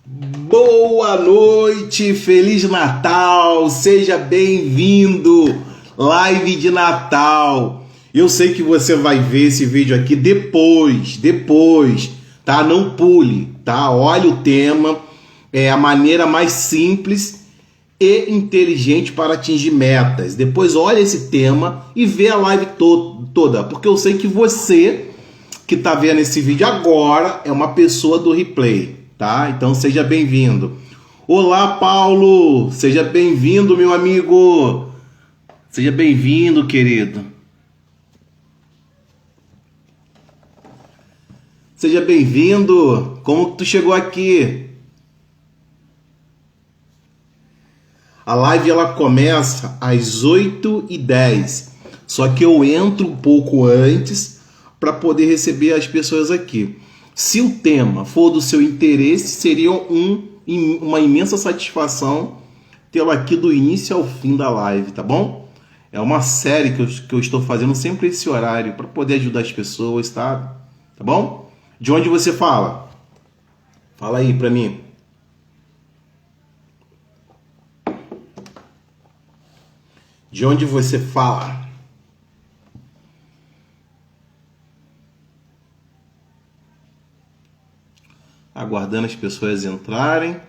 Boa noite, Feliz Natal, seja bem-vindo, live de Natal. Eu sei que você vai ver esse vídeo aqui depois, tá? Não pule, tá? Olha o tema, é a maneira mais simples e inteligente para atingir metas. Depois olha esse tema e vê a live toda, porque eu sei que você que tá vendo esse vídeo agora é uma pessoa do replay, tá? Então seja bem-vindo. Olá, Paulo! Seja bem-vindo, meu amigo! Seja bem-vindo, querido. Seja bem-vindo! Como tu chegou aqui? A live ela começa às 8h10, só que eu entro um pouco antes para poder receber as pessoas aqui. Se o tema for do seu interesse, seria uma imensa satisfação tê-lo aqui do início ao fim da live, tá bom? É uma série que eu estou fazendo sempre esse horário para poder ajudar as pessoas, tá? Tá bom? De onde você fala? Fala aí para mim. De onde você fala? Aguardando as pessoas entrarem. A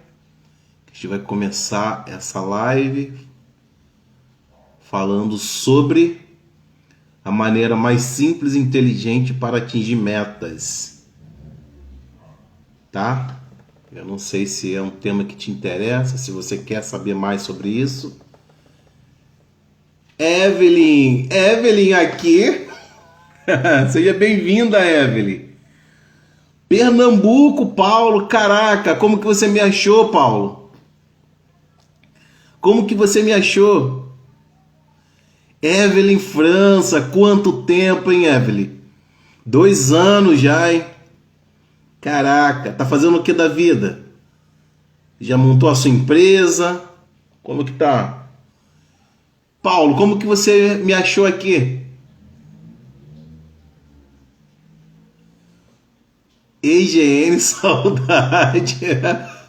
gente vai começar essa live falando sobre a maneira mais simples e inteligente para atingir metas. Tá? Eu não sei se é um tema que te interessa, se você quer saber mais sobre isso. Evelyn aqui. Seja bem-vinda, Evelyn. Pernambuco, Paulo, caraca, como que você me achou, Paulo? Como que você me achou? Evelyn, França, quanto tempo, hein, Evelyn? 2 anos já, hein? Caraca, tá fazendo o que da vida? Já montou a sua empresa? Como que tá? Paulo, como que você me achou aqui? EGN, saudade.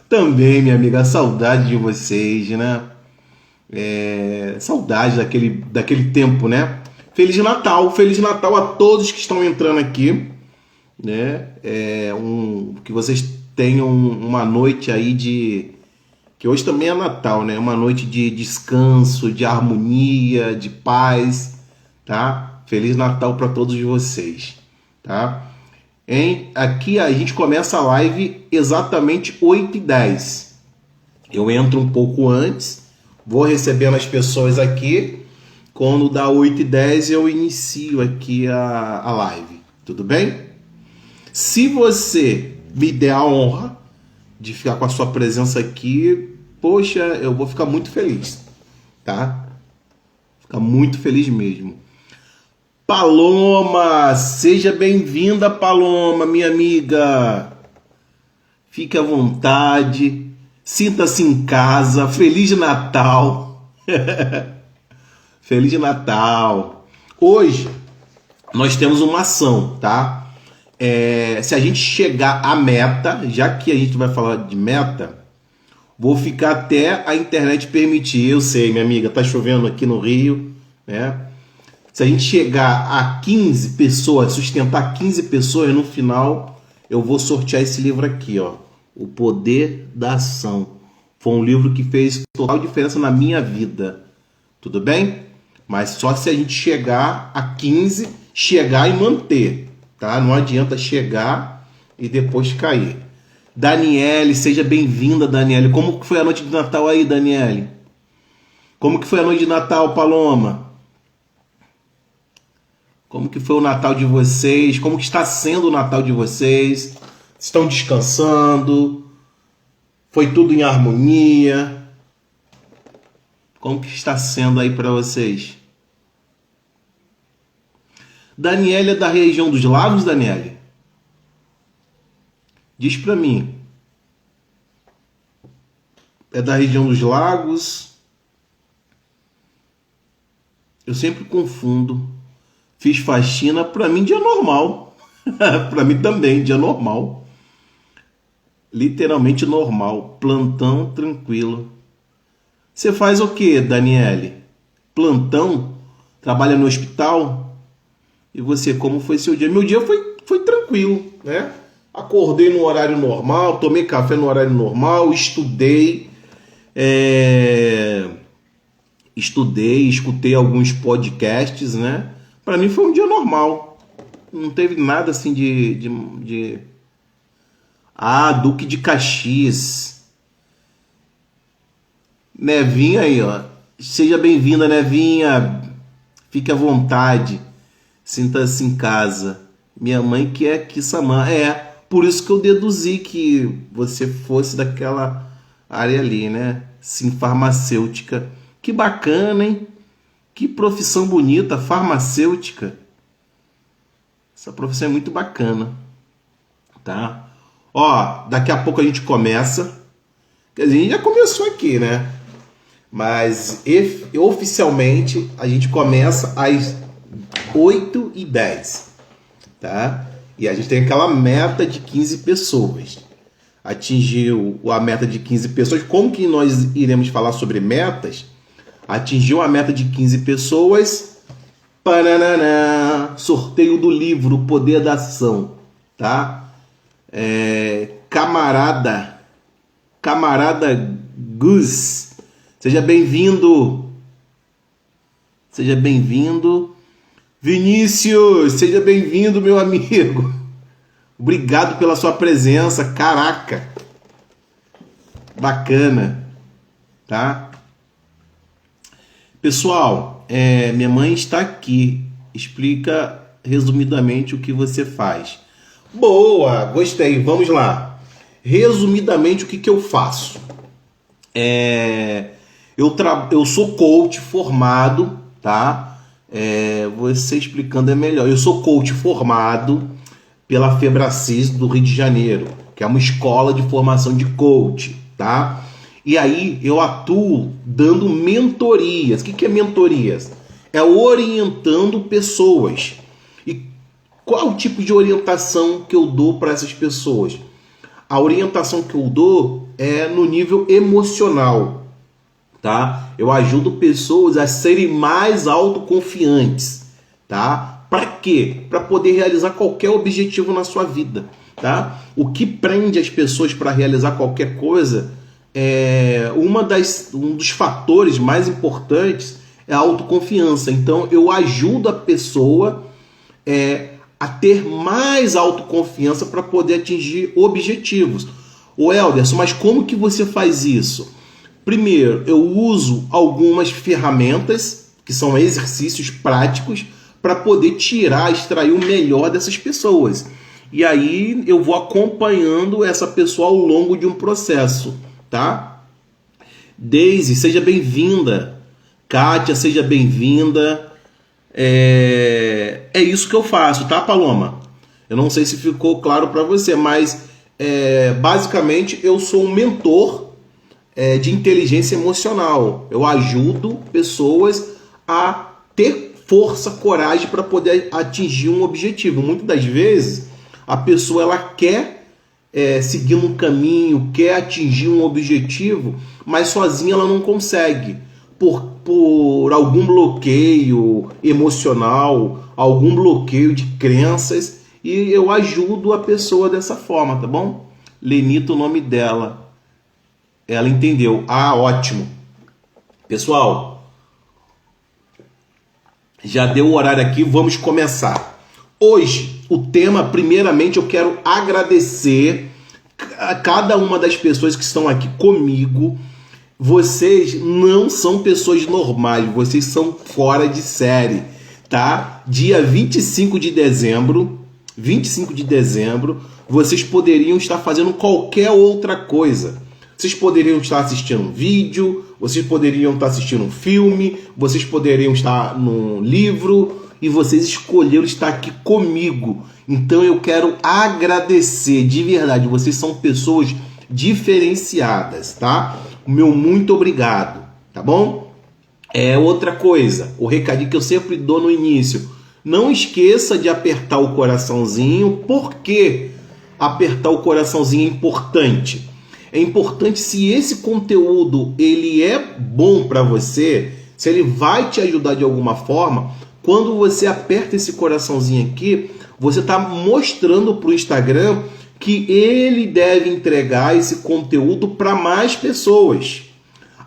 Também, minha amiga, saudade de vocês, né? Saudade daquele tempo, né? Feliz Natal a todos que estão entrando aqui, né? Que vocês tenham uma noite aí que hoje também é Natal, né? Uma noite de descanso, de harmonia, de paz, tá? Feliz Natal para todos vocês, tá? Aqui a gente começa a live exatamente 8h10. Eu entro um pouco antes, vou recebendo as pessoas aqui. Quando dá 8h10 eu inicio aqui a live, tudo bem? Se você me der a honra de ficar com a sua presença aqui, poxa, eu vou ficar muito feliz, tá? Ficar muito feliz mesmo. Paloma, seja bem-vinda, Paloma, minha amiga. Fique à vontade, sinta-se em casa. Feliz Natal. Feliz Natal. Hoje nós temos uma ação, tá? Se a gente chegar à meta, já que a gente vai falar de meta, vou ficar até a internet permitir. Eu sei, minha amiga, tá chovendo aqui no Rio, né? Se a gente chegar a 15 pessoas, sustentar 15 pessoas, no final eu vou sortear esse livro aqui, ó, O Poder da Ação. Foi um livro que fez total diferença na minha vida, tudo bem? Mas só se a gente chegar a 15, chegar e manter, tá? Não adianta chegar e depois cair. Daniele, seja bem-vinda, Daniele. Como que foi a noite de Natal aí, Daniele? Como que foi a noite de Natal, Paloma? Como que foi o Natal de vocês? Como que está sendo o Natal de vocês? Estão descansando? Foi tudo em harmonia? Como que está sendo aí para vocês? Daniela é da região dos lagos, Daniela? Diz para mim. É da região dos lagos? Eu sempre confundo. Fiz faxina, para mim dia normal. Para mim também, dia normal. Literalmente normal. Plantão tranquilo. Você faz o que, Daniele? Plantão? Trabalha no hospital? E você, como foi seu dia? Meu dia foi tranquilo, né? Acordei no horário normal, tomei café no horário normal, estudei, escutei alguns podcasts, né? Para mim foi um dia normal. Não teve nada assim de... Ah, Duque de Caxias. Nevinha aí, ó. Seja bem-vinda, Nevinha. Fique à vontade. Sinta-se em casa. Minha mãe que é Kissamã. Por isso que eu deduzi que você fosse daquela área ali, né? Sim, farmacêutica. Que bacana, hein? Que profissão bonita, farmacêutica. Essa profissão é muito bacana, tá? Ó, daqui a pouco a gente começa. Quer dizer, a gente já começou aqui, né? Mas oficialmente a gente começa às 8h10, tá? E a gente tem aquela meta de 15 pessoas. Atingiu a meta de 15 pessoas. Como que nós iremos falar sobre metas? Atingiu a meta de 15 pessoas. Pananana, sorteio do livro O Poder da Ação, tá? Camarada Gus, seja bem-vindo. Seja bem-vindo. Vinícius, seja bem-vindo, meu amigo. Obrigado pela sua presença. Caraca. Bacana. Tá? Pessoal, minha mãe está aqui. Explica resumidamente o que você faz. Boa, gostei. Vamos lá. Resumidamente, o que eu faço? Eu sou coach formado, tá? Você explicando é melhor. Eu sou coach formado pela Febracis do Rio de Janeiro, que é uma escola de formação de coach, tá? E aí eu atuo dando mentorias. O que é mentorias? É orientando pessoas. E qual o tipo de orientação que eu dou para essas pessoas? A orientação que eu dou é no nível emocional, tá? Eu ajudo pessoas a serem mais autoconfiantes, tá? Para quê? Para poder realizar qualquer objetivo na sua vida, tá? O que prende as pessoas para realizar qualquer coisa um dos fatores mais importantes é a autoconfiança. Então eu ajudo a pessoa a ter mais autoconfiança para poder atingir objetivos. Ô Elderson, mas como que você faz isso? Primeiro, eu uso algumas ferramentas, que são exercícios práticos, para poder extrair o melhor dessas pessoas. E aí eu vou acompanhando essa pessoa ao longo de um processo, tá? Daisy, seja bem-vinda. Kátia, seja bem-vinda. É isso que eu faço, tá, Paloma? Eu não sei se ficou claro para você, mas basicamente eu sou um mentor de inteligência emocional. Eu ajudo pessoas a ter força, coragem para poder atingir um objetivo. Muitas das vezes a pessoa ela quer seguir um caminho, quer atingir um objetivo, mas sozinha ela não consegue. Por algum bloqueio emocional, algum bloqueio de crenças, e eu ajudo a pessoa dessa forma, tá bom? Lenita, o nome dela. Ela entendeu. Ah, ótimo. Pessoal, já deu o horário aqui, vamos começar. Hoje, o tema, primeiramente, eu quero agradecer a cada uma das pessoas que estão aqui comigo. Vocês não são pessoas normais, vocês são fora de série, tá? Dia 25 de dezembro, vocês poderiam estar fazendo qualquer outra coisa. Vocês poderiam estar assistindo um vídeo, vocês poderiam estar assistindo um filme, vocês poderiam estar num livro, e vocês escolheram estar aqui comigo. Então eu quero agradecer, de verdade, vocês são pessoas diferenciadas, tá? O meu muito obrigado, tá bom? Outra coisa, o recadinho que eu sempre dou no início. Não esqueça de apertar o coraçãozinho, porque apertar o coraçãozinho é importante. É importante se esse conteúdo ele é bom para você, se ele vai te ajudar de alguma forma, quando você aperta esse coraçãozinho aqui, você está mostrando para o Instagram que ele deve entregar esse conteúdo para mais pessoas.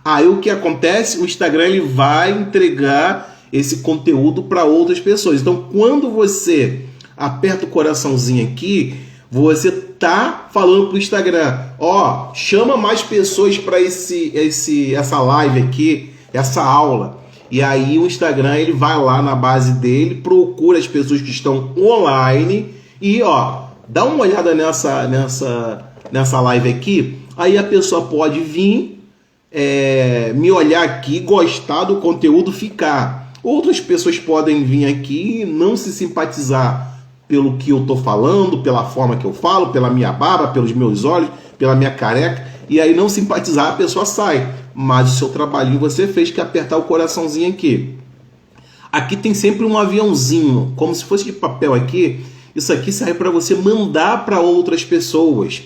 Aí o que acontece? O Instagram ele vai entregar esse conteúdo para outras pessoas. Então, quando você aperta o coraçãozinho aqui, você tá falando para o Instagram, ó, chama mais pessoas para essa live aqui, essa aula. E aí o Instagram ele vai lá na base dele, procura as pessoas que estão online e ó, dá uma olhada nessa live aqui. Aí a pessoa pode vir, me olhar aqui, gostar do conteúdo, ficar. Outras pessoas podem vir aqui e não se simpatizar pelo que eu tô falando, pela forma que eu falo, pela minha barba, pelos meus olhos, pela minha careca, e aí não simpatizar, a pessoa sai. Mas o seu trabalhinho você fez, que é apertar o coraçãozinho aqui. Aqui tem sempre um aviãozinho, como se fosse de papel aqui. Isso aqui serve para você mandar para outras pessoas.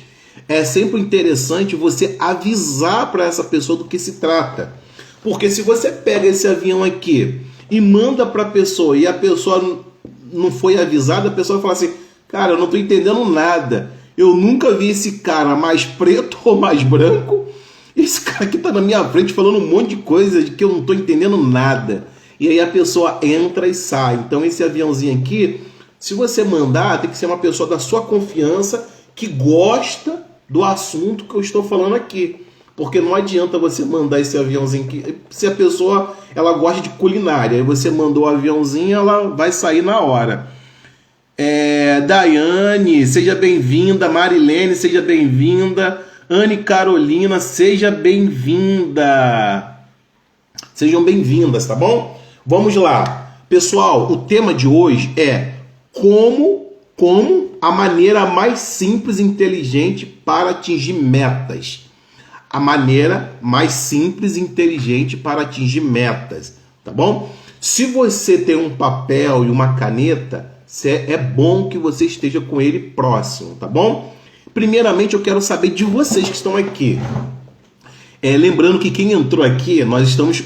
É sempre interessante você avisar para essa pessoa do que se trata. Porque se você pega esse avião aqui e manda para a pessoa e a pessoa não foi avisada, a pessoa fala assim, cara, eu não estou entendendo nada. Eu nunca vi esse cara mais preto ou mais branco. Esse cara aqui está na minha frente falando um monte de coisa de que eu não estou entendendo nada. E aí a pessoa entra e sai. Então esse aviãozinho aqui, se você mandar, tem que ser uma pessoa da sua confiança que gosta do assunto que eu estou falando aqui. Porque não adianta você mandar esse aviãozinho aqui. Se a pessoa ela gosta de culinária, aí você mandou o aviãozinho, ela vai sair na hora. Daiane, seja bem-vinda. Marilene, seja bem-vinda. Anne Carolina, seja bem-vinda. Sejam bem-vindas, tá bom? Vamos lá. Pessoal, o tema de hoje é como a maneira mais simples e inteligente para atingir metas. A maneira mais simples e inteligente para atingir metas, tá bom? Se você tem um papel e uma caneta, é bom que você esteja com ele próximo, tá bom? Primeiramente, eu quero saber de vocês que estão aqui. Lembrando que quem entrou aqui, nós estamos,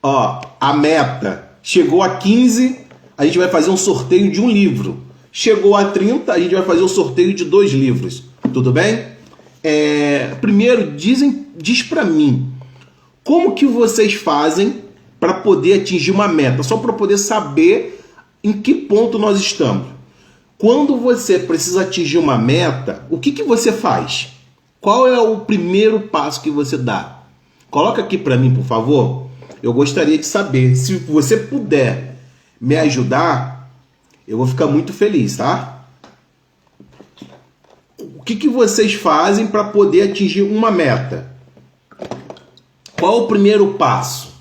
a meta chegou a 15, a gente vai fazer um sorteio de um livro. Chegou a 30, a gente vai fazer um sorteio de 2 livros. Tudo bem? Primeiro, diz para mim, como que vocês fazem para poder atingir uma meta? Só para poder saber em que ponto nós estamos. Quando você precisa atingir uma meta, o que você faz? Qual é o primeiro passo que você dá? Coloca aqui para mim, por favor. Eu gostaria de saber. Se você puder me ajudar, eu vou ficar muito feliz, tá? O que vocês fazem para poder atingir uma meta? Qual o primeiro passo?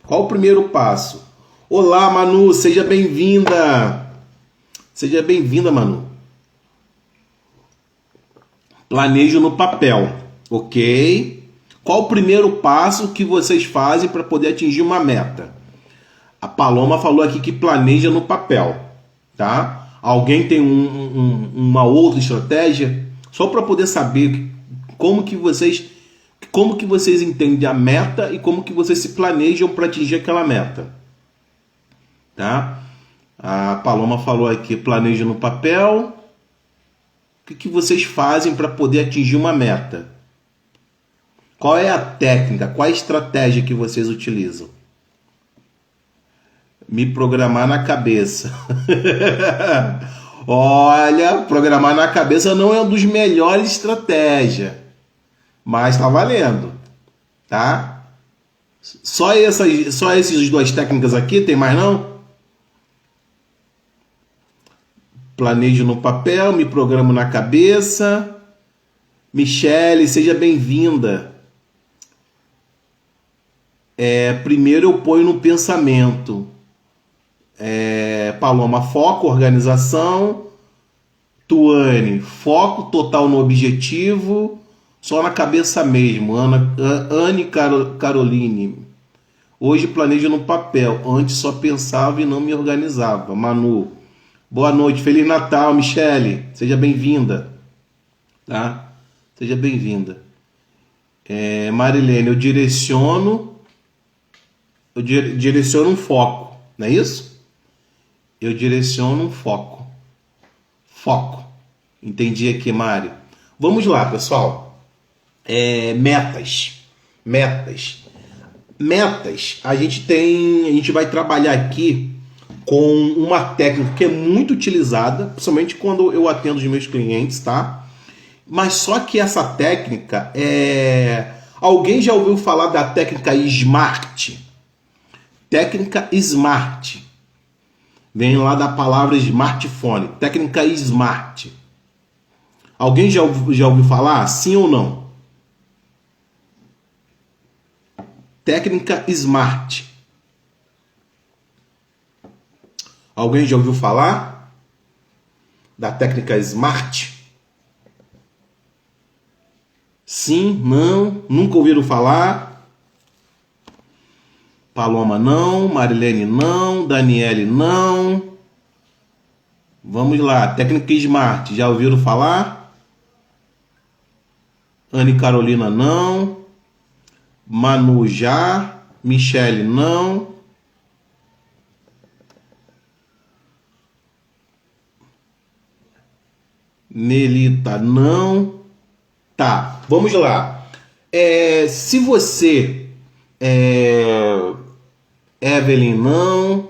Qual o primeiro passo? Olá, Manu, seja bem-vinda. Seja bem-vinda, Manu. Planejo no papel, ok? Qual o primeiro passo que vocês fazem para poder atingir uma meta? A Paloma falou aqui que planeja no papel, tá? Alguém tem uma outra estratégia? Só para poder saber como que vocês entendem a meta e como que vocês se planejam para atingir aquela meta. Tá? A Paloma falou aqui, planeja no papel. O que vocês fazem para poder atingir uma meta? Qual é a técnica, qual é a estratégia que vocês utilizam? Me programar na cabeça. Olha, programar na cabeça não é uma das melhores estratégias, mas tá valendo, tá? Só essas 2 técnicas aqui, tem mais não? Planejo no papel, me programo na cabeça. Michele, seja bem-vinda. Primeiro eu ponho no pensamento. Paloma, foco, organização. Tuane, foco total no objetivo, só na cabeça mesmo. Anne Caroline, hoje planejo no papel, antes só pensava e não me organizava. Manu, Boa noite, Feliz Natal, Michele. Seja bem-vinda, tá? Seja bem-vinda. Marilene, eu direciono um foco, não é isso? Eu direciono um foco. Foco. Entendi aqui, Mari. Vamos lá, pessoal. Metas. A gente vai trabalhar aqui com uma técnica que é muito utilizada, principalmente quando eu atendo os meus clientes, tá? Mas só que essa técnica Alguém já ouviu falar da técnica SMART? Técnica SMART. Vem lá da palavra smartphone. Técnica SMART. Alguém já ouviu falar? Sim ou não? Técnica SMART. Alguém já ouviu falar da técnica SMART? Sim, não, nunca ouviram falar? Paloma não, Marilene não, Daniele não. Vamos lá, técnica SMART, já ouviram falar? Anne Carolina não, Manu já, Michele não. Nelita não. Tá, vamos lá. Se você Evelyn não.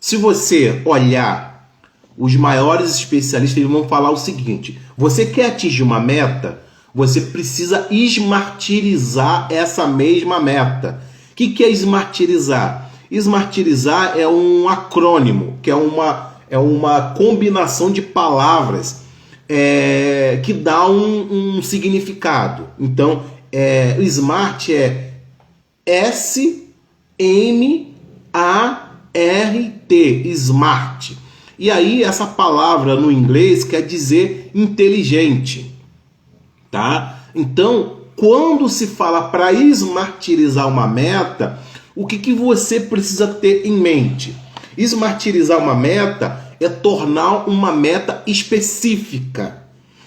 Se você olhar os maiores especialistas, eles vão falar o seguinte: você quer atingir uma meta, você precisa esmartirizar essa mesma meta. O que é esmartirizar? Esmartirizar é um acrônimo, que é uma combinação de palavras que dá um significado. Então, o SMART é S-M-A-R-T, SMART. E aí, essa palavra no inglês quer dizer inteligente, tá? Então, quando se fala para esmartirizar uma meta, o que você precisa ter em mente? Esmartirizar uma meta é tornar uma meta específica.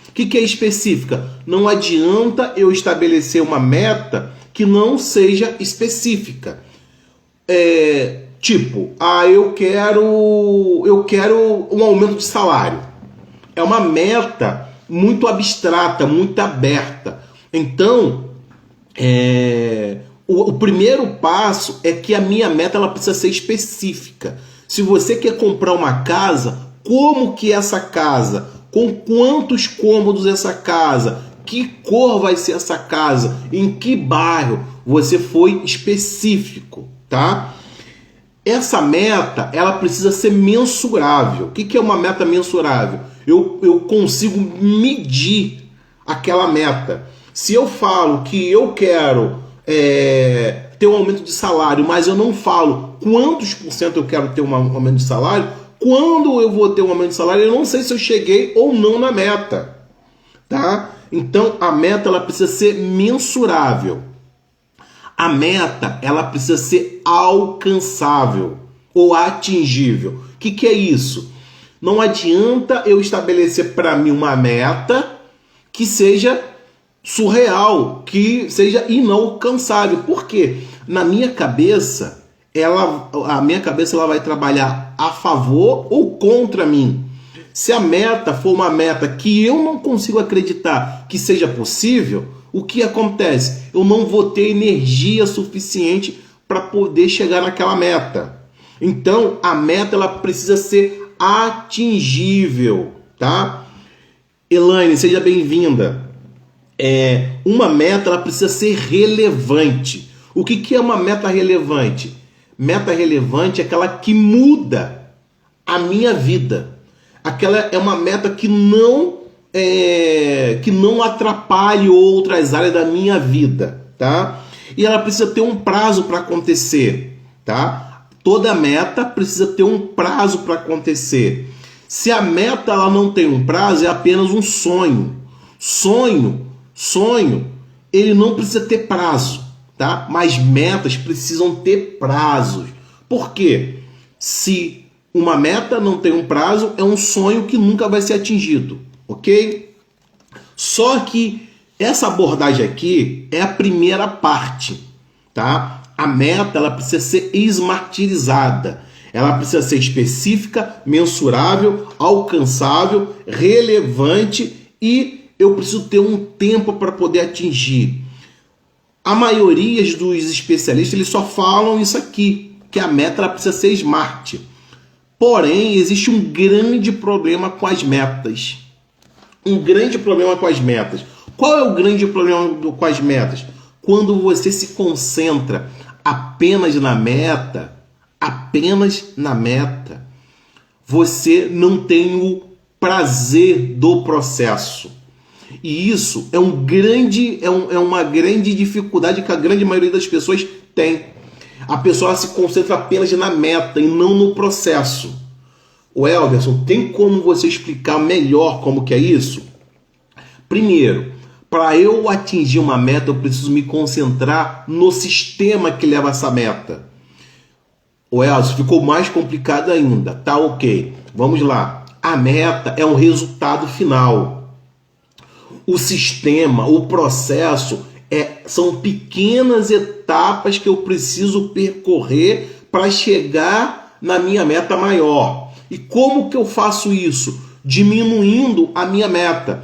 O que é específica? Não adianta eu estabelecer uma meta que não seja específica. Eu quero um aumento de salário. É uma meta muito abstrata, muito aberta. Então, o primeiro passo é que a minha meta ela precisa ser específica. Se você quer comprar uma casa, como que essa casa? Com quantos cômodos essa casa? Que cor vai ser essa casa? Em que bairro? Você foi específico, tá? Essa meta, ela precisa ser mensurável. O que é uma meta mensurável? Eu consigo medir aquela meta. Se eu falo que eu quero ter um aumento de salário, mas eu não falo quantos por cento eu quero ter um aumento de salário, quando eu vou ter um aumento de salário, eu não sei se eu cheguei ou não na meta, tá? Então, a meta ela precisa ser mensurável. A meta ela precisa ser alcançável ou atingível. O que é isso? Não adianta eu estabelecer para mim uma meta que seja surreal, que seja inalcançável. Por quê? Na minha cabeça, a minha cabeça ela vai trabalhar a favor ou contra mim. Se a meta for uma meta que eu não consigo acreditar que seja possível, o que acontece? Eu não vou ter energia suficiente para poder chegar naquela meta. Então, a meta ela precisa ser atingível, tá? Elaine, seja bem-vinda. Uma meta ela precisa ser relevante. O que é uma meta relevante? Meta relevante é aquela que muda a minha vida. Aquela é uma meta que não atrapalhe outras áreas da minha vida, tá? E ela precisa ter um prazo para acontecer, tá? Toda meta precisa ter um prazo para acontecer. Se a meta ela não tem um prazo, é apenas um sonho. Sonho, ele não precisa ter prazo, tá? Mas metas precisam ter prazos. Por quê? Se Uma meta não tem um prazo, é um sonho que nunca vai ser atingido, ok? Só que essa abordagem aqui é a primeira parte, tá? A meta, ela precisa ser esmartirizada, ela precisa ser específica, mensurável, alcançável, relevante e eu preciso ter um tempo para poder atingir. A maioria dos especialistas eles só falam isso aqui, que a meta ela precisa ser smart. Porém, existe um grande problema com as metas. Um grande problema com as metas. Qual é o grande problema com as metas? Quando você se concentra apenas na meta, você não tem o prazer do processo. E isso é uma grande dificuldade que a grande maioria das pessoas tem. A pessoa se concentra apenas na meta e não no processo. O Elverson, tem como você explicar melhor como que é isso? Primeiro, para eu atingir uma meta, eu preciso me concentrar no sistema que leva essa meta. O Elverson, ficou mais complicado ainda. Tá, ok. Vamos lá. A meta é um resultado final. O sistema, o processo, são pequenas etapas que eu preciso percorrer para chegar na minha meta maior. E como que eu faço isso? Diminuindo a minha meta.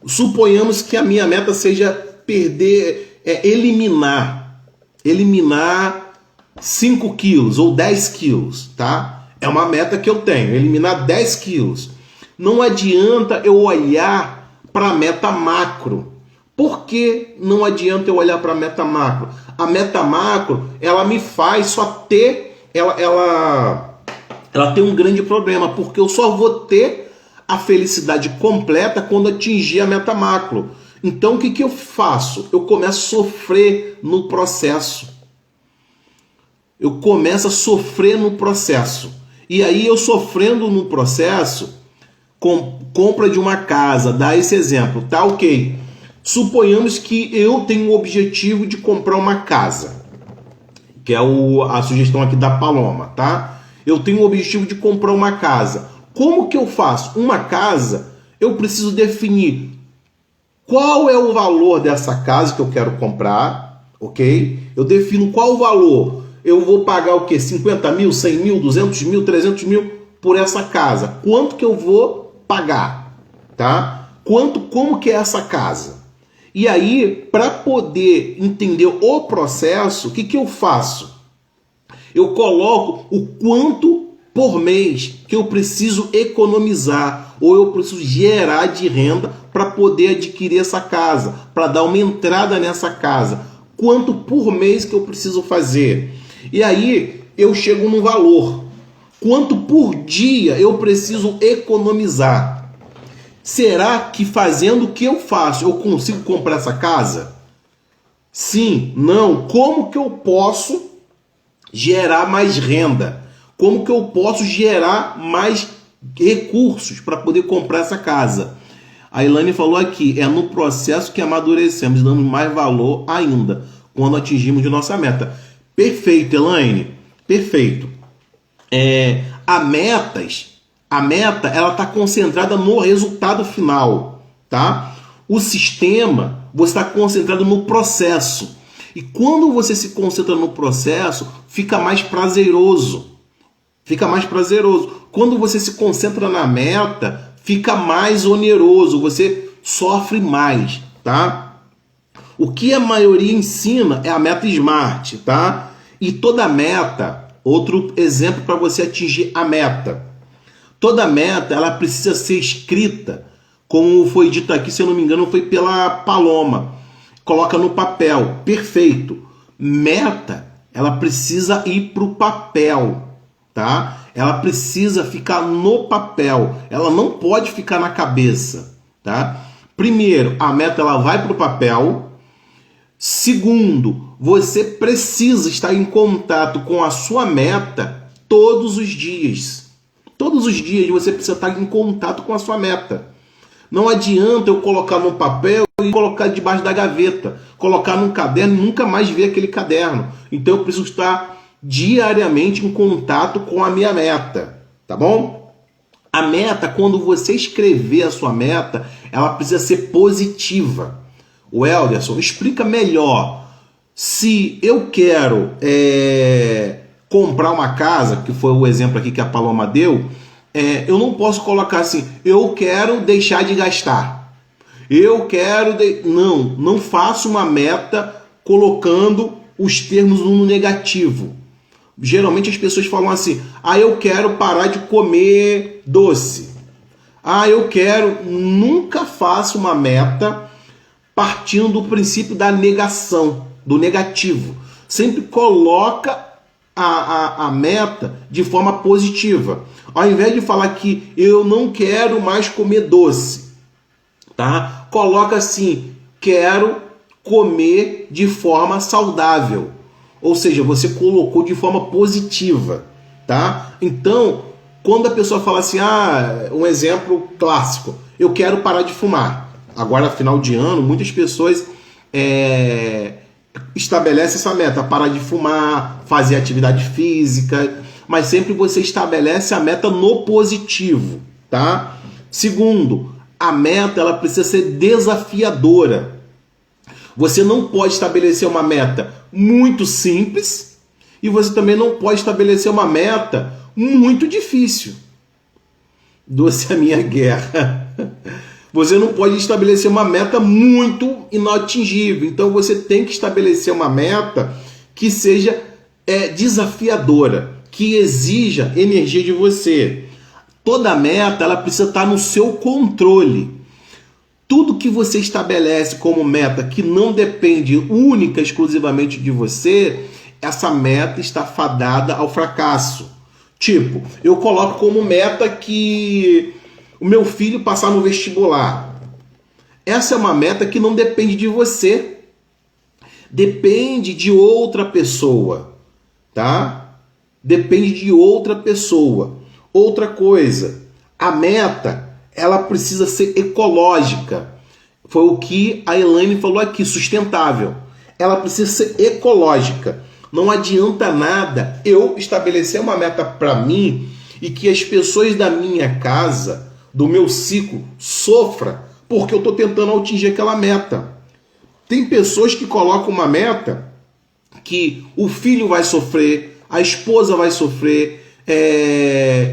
Suponhamos que a minha meta seja eliminar 5 quilos ou 10 quilos, tá? É uma meta que eu tenho, eliminar 10 quilos. Não adianta eu olhar para a meta macro. Por que não adianta eu olhar para a meta macro? A meta macro, ela me faz só ter... Ela tem um grande problema, porque eu só vou ter a felicidade completa quando atingir a meta macro. Então, o que eu faço? Eu começo a sofrer no processo. E aí, eu sofrendo no processo, compra de uma casa, dá esse exemplo, tá ok. Suponhamos que eu tenho o objetivo de comprar uma casa, que é a sugestão aqui da Paloma, tá? Eu tenho o objetivo de comprar uma casa. Como que eu faço? Uma casa, eu preciso definir qual é o valor dessa casa que eu quero comprar, ok? Eu defino qual o valor. Eu vou pagar o quê? 50 mil, 100 mil, 200 mil, 300 mil por essa casa. Quanto que eu vou pagar, tá? Como que é essa casa? E aí, para poder entender o processo, o que eu faço? Eu coloco o quanto por mês que eu preciso economizar ou eu preciso gerar de renda para poder adquirir essa casa, para dar uma entrada nessa casa. Quanto por mês que eu preciso fazer? E aí eu chego no valor. Quanto por dia eu preciso economizar? Será que fazendo o que eu faço eu consigo comprar essa casa? Sim, não. Como que eu posso gerar mais renda? Como que eu posso gerar mais recursos para poder comprar essa casa? A Elaine falou aqui, é no processo que amadurecemos, dando mais valor ainda, quando atingimos de nossa meta. Perfeito, Elaine, perfeito. A meta ela está concentrada no resultado final, tá? O sistema, você está concentrado no processo. E quando você se concentra no processo, fica mais prazeroso. Quando você se concentra na meta, fica mais oneroso, você sofre mais, tá? O que a maioria ensina é a meta SMART, tá? E toda meta, outro exemplo para você atingir a meta. Toda meta, ela precisa ser escrita, como foi dito aqui, se eu não me engano, foi pela Paloma. Coloca no papel, perfeito. Meta, ela precisa ir para o papel, tá? Ela precisa ficar no papel, ela não pode ficar na cabeça, tá? Primeiro, a meta ela vai para o papel. Segundo, você precisa estar em contato com a sua meta todos os dias. Todos os dias você precisa estar em contato com a sua meta. Não adianta eu colocar no papel e colocar debaixo da gaveta, colocar num caderno e nunca mais ver aquele caderno. Então eu preciso estar diariamente em contato com a minha meta, tá bom? A meta, quando você escrever a sua meta, ela precisa ser positiva. O Elderson, explica melhor. Se eu quero comprar uma casa, que foi o exemplo aqui que a Paloma deu, eu não posso colocar assim, eu quero deixar de gastar. Eu quero... Não faço uma meta colocando os termos no negativo. Geralmente as pessoas falam assim, eu quero parar de comer doce. Eu quero... Nunca faça uma meta partindo do princípio da negação, do negativo. Sempre coloca a meta de forma positiva. Ao invés de falar que eu não quero mais comer doce, tá? Coloca assim, quero comer de forma saudável. Ou seja, você colocou de forma positiva, tá? Então, quando a pessoa fala assim, um exemplo clássico, eu quero parar de fumar. Agora, final de ano, muitas pessoas estabelecem essa meta, parar de fumar, fazer atividade física, mas sempre você estabelece a meta no positivo, tá? Segundo, a meta ela precisa ser desafiadora. Você não pode estabelecer uma meta muito simples e você também não pode estabelecer uma meta muito difícil. Doce a minha guerra. Você não pode estabelecer uma meta muito inatingível. Então você tem que estabelecer uma meta que seja desafiadora, que exija energia de você. Toda meta ela precisa estar no seu controle. Tudo que você estabelece como meta que não depende única, exclusivamente de você, essa meta está fadada ao fracasso. Tipo, eu coloco como meta que o meu filho passar no vestibular. Essa é uma meta que não depende de você. Depende de outra pessoa, tá? Depende de outra pessoa. Outra coisa, a meta, ela precisa ser ecológica. Foi o que a Elaine falou aqui, sustentável. Ela precisa ser ecológica. Não adianta nada eu estabelecer uma meta para mim e que as pessoas da minha casa, do meu ciclo, sofram porque eu estou tentando atingir aquela meta. Tem pessoas que colocam uma meta que o filho vai sofrer, a esposa vai sofrer,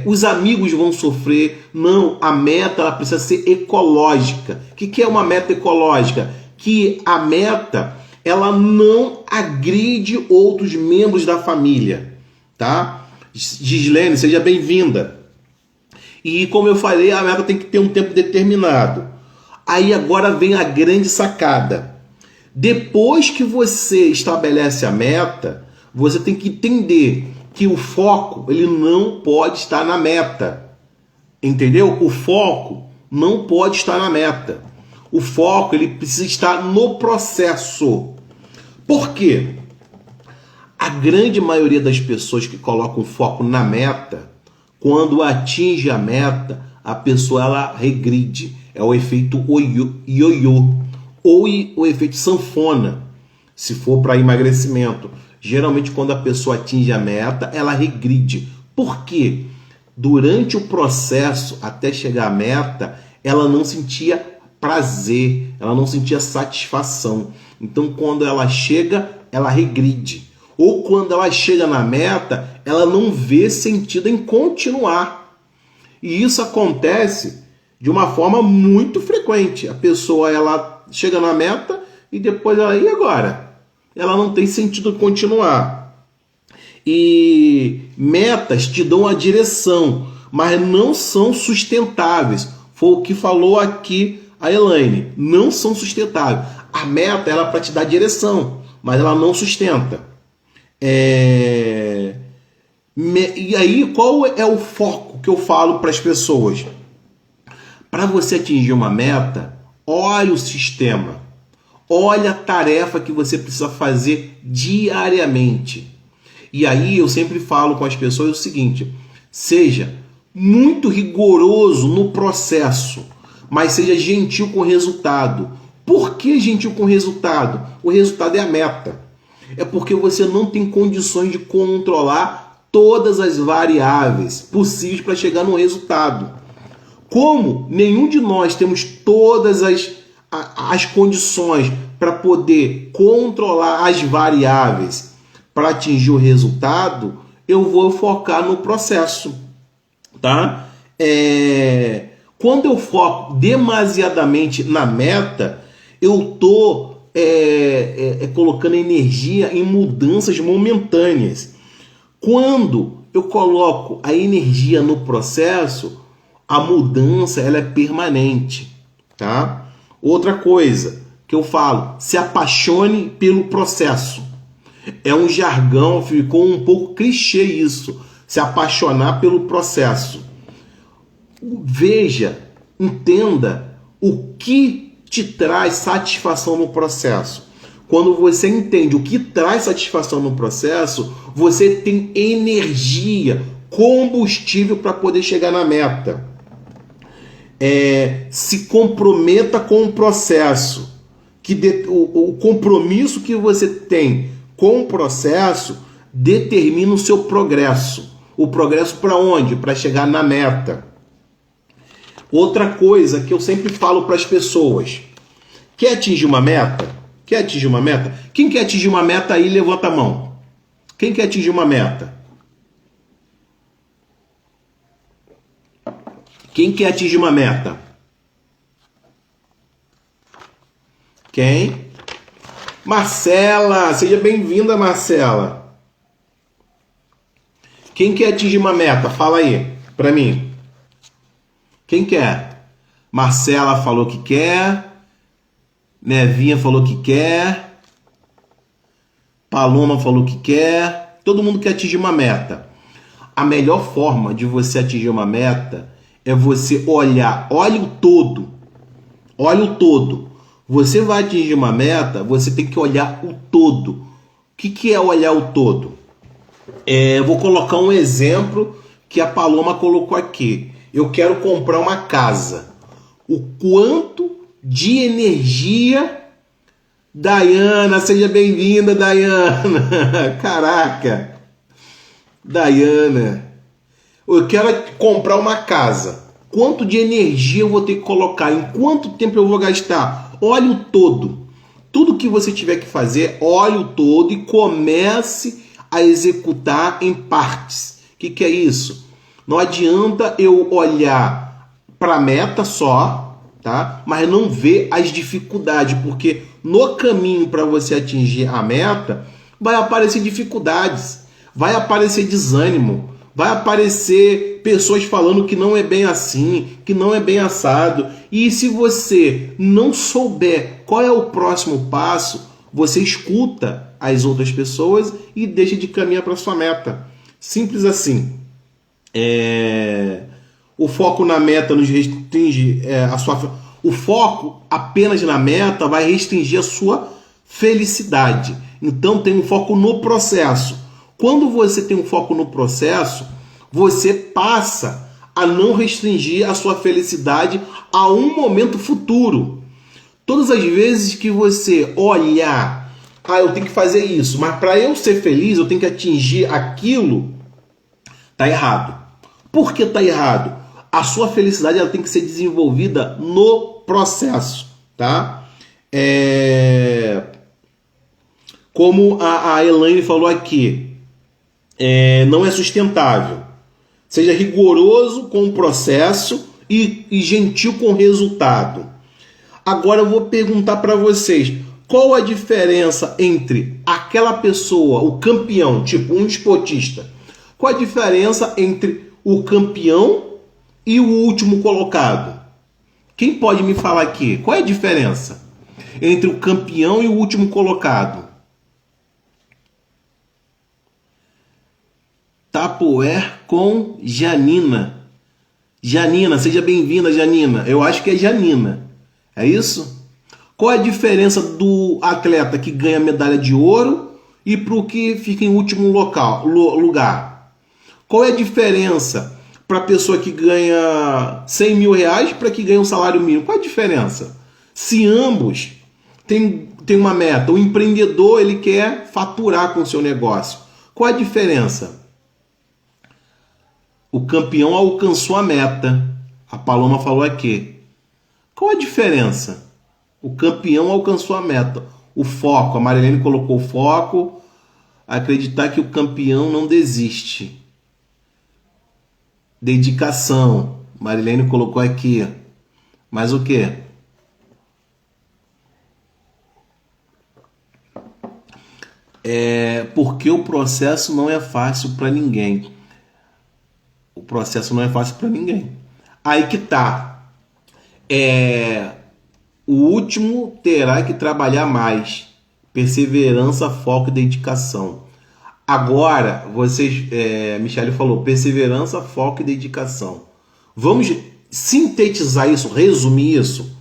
os amigos vão sofrer. Não, a meta ela precisa ser ecológica. O que é uma meta ecológica? Que a meta ela não agride outros membros da família, tá? Gislene, seja bem-vinda. E como eu falei, a meta tem que ter um tempo determinado. Aí agora vem a grande sacada. Depois que você estabelece a meta, você tem que entender que o foco ele não pode estar na meta. Entendeu? O foco não pode estar na meta. O foco ele precisa estar no processo. Por quê? A grande maioria das pessoas que colocam foco na meta, quando atinge a meta, a pessoa ela regride. É o efeito ioiô ou o efeito sanfona, se for para emagrecimento. Geralmente, quando a pessoa atinge a meta, ela regride. Por quê? Durante o processo até chegar à meta, ela não sentia prazer, ela não sentia satisfação. Então, quando ela chega, ela regride. Ou quando ela chega na meta, ela não vê sentido em continuar. E isso acontece de uma forma muito frequente. A pessoa ela chega na meta e depois ela, e agora? Ela não tem sentido continuar. E metas te dão a direção, mas não são sustentáveis. Foi o que falou aqui a Elaine. Não são sustentáveis. A meta ela é para te dar direção, mas ela não sustenta. E aí, qual é o foco que eu falo para as pessoas? Para você atingir uma meta, olha o sistema. Olha a tarefa que você precisa fazer diariamente. E aí eu sempre falo com as pessoas o seguinte: seja muito rigoroso no processo, mas seja gentil com o resultado. Por que gentil com o resultado? O resultado é a meta. É porque você não tem condições de controlar todas as variáveis possíveis para chegar no resultado. Como nenhum de nós temos todas as condições para poder controlar as variáveis para atingir o resultado, eu vou focar no processo, tá? Quando eu foco demasiadamente na meta, eu estou colocando energia em mudanças momentâneas. Quando eu coloco a energia no processo, a mudança ela é permanente, tá? Outra coisa que eu falo, se apaixone pelo processo. É um jargão, ficou um pouco clichê isso, se apaixonar pelo processo. Veja, entenda o que te traz satisfação no processo. Quando você entende o que traz satisfação no processo, você tem energia, combustível para poder chegar na meta. Se comprometa com o processo. O compromisso que você tem com o processo determina o seu progresso. O progresso para onde? Para chegar na meta. Outra coisa que eu sempre falo para as pessoas: quer atingir uma meta? Quer atingir uma meta? Quem quer atingir uma meta aí, levanta a mão. Quem quer atingir uma meta? Quem quer atingir uma meta? Quem? Marcela, seja bem-vinda, Marcela. Quem quer atingir uma meta? Fala aí, para mim. Quem quer? Marcela falou que quer. Nevinha falou que quer. Paloma falou que quer. Todo mundo quer atingir uma meta. A melhor forma de você atingir uma meta é você olhar. Olha o todo. Olha o todo. Você vai atingir uma meta, você tem que olhar o todo. O que é olhar o todo? Eu vou colocar um exemplo que a Paloma colocou aqui. Eu quero comprar uma casa. O quanto de energia... Dayana, seja bem-vinda, Dayana. Caraca. Dayana. Eu quero comprar uma casa. Quanto de energia eu vou ter que colocar? Em quanto tempo eu vou gastar? Olhe o todo. Tudo que você tiver que fazer, olhe o todo e comece a executar em partes. O que é isso? Não adianta eu olhar para a meta só, tá? Mas não ver as dificuldades, porque no caminho para você atingir a meta, vai aparecer dificuldades, vai aparecer desânimo, vai aparecer pessoas falando que não é bem assim, que não é bem assado. E se você não souber qual é o próximo passo, você escuta as outras pessoas e deixa de caminhar para sua meta. Simples assim. O foco na meta nos restringe o foco apenas na meta vai restringir a sua felicidade. Então tem um foco no processo. Quando você tem um foco no processo, você passa a não restringir a sua felicidade a um momento futuro. Todas as vezes que você olhar, eu tenho que fazer isso, mas para eu ser feliz eu tenho que atingir aquilo, tá errado. Por que tá errado? A sua felicidade ela tem que ser desenvolvida no processo, tá? Como a Elaine falou aqui, não é sustentável. Seja rigoroso com o processo e gentil com o resultado. Agora eu vou perguntar para vocês, qual a diferença entre aquela pessoa, o campeão, tipo um esportista, qual a diferença entre o campeão e o último colocado? Quem pode me falar aqui? Qual é a diferença entre o campeão e o último colocado? Tapoer com Janina. Janina, seja bem-vinda, Janina. Eu acho que é Janina. É isso? Qual é a diferença do atleta que ganha medalha de ouro e para o que fica em último lugar? Qual é a diferença para a pessoa que ganha 100 mil reais para que ganha um salário mínimo? Qual é a diferença? Se ambos têm uma meta, o empreendedor ele quer faturar com o seu negócio. Qual é a diferença? o campeão alcançou a meta. A Paloma falou aqui. Qual a diferença? O campeão alcançou a meta. O foco, a Marilene colocou o foco. Acreditar que o campeão não desiste. Dedicação. Marilene colocou aqui. Mais o quê? Porque o processo não é fácil para ninguém. O processo não é fácil para ninguém. Aí que tá. O último terá que trabalhar mais. Perseverança, foco e dedicação. Agora, Michele falou, perseverança, foco e dedicação. Vamos sintetizar isso, resumir isso.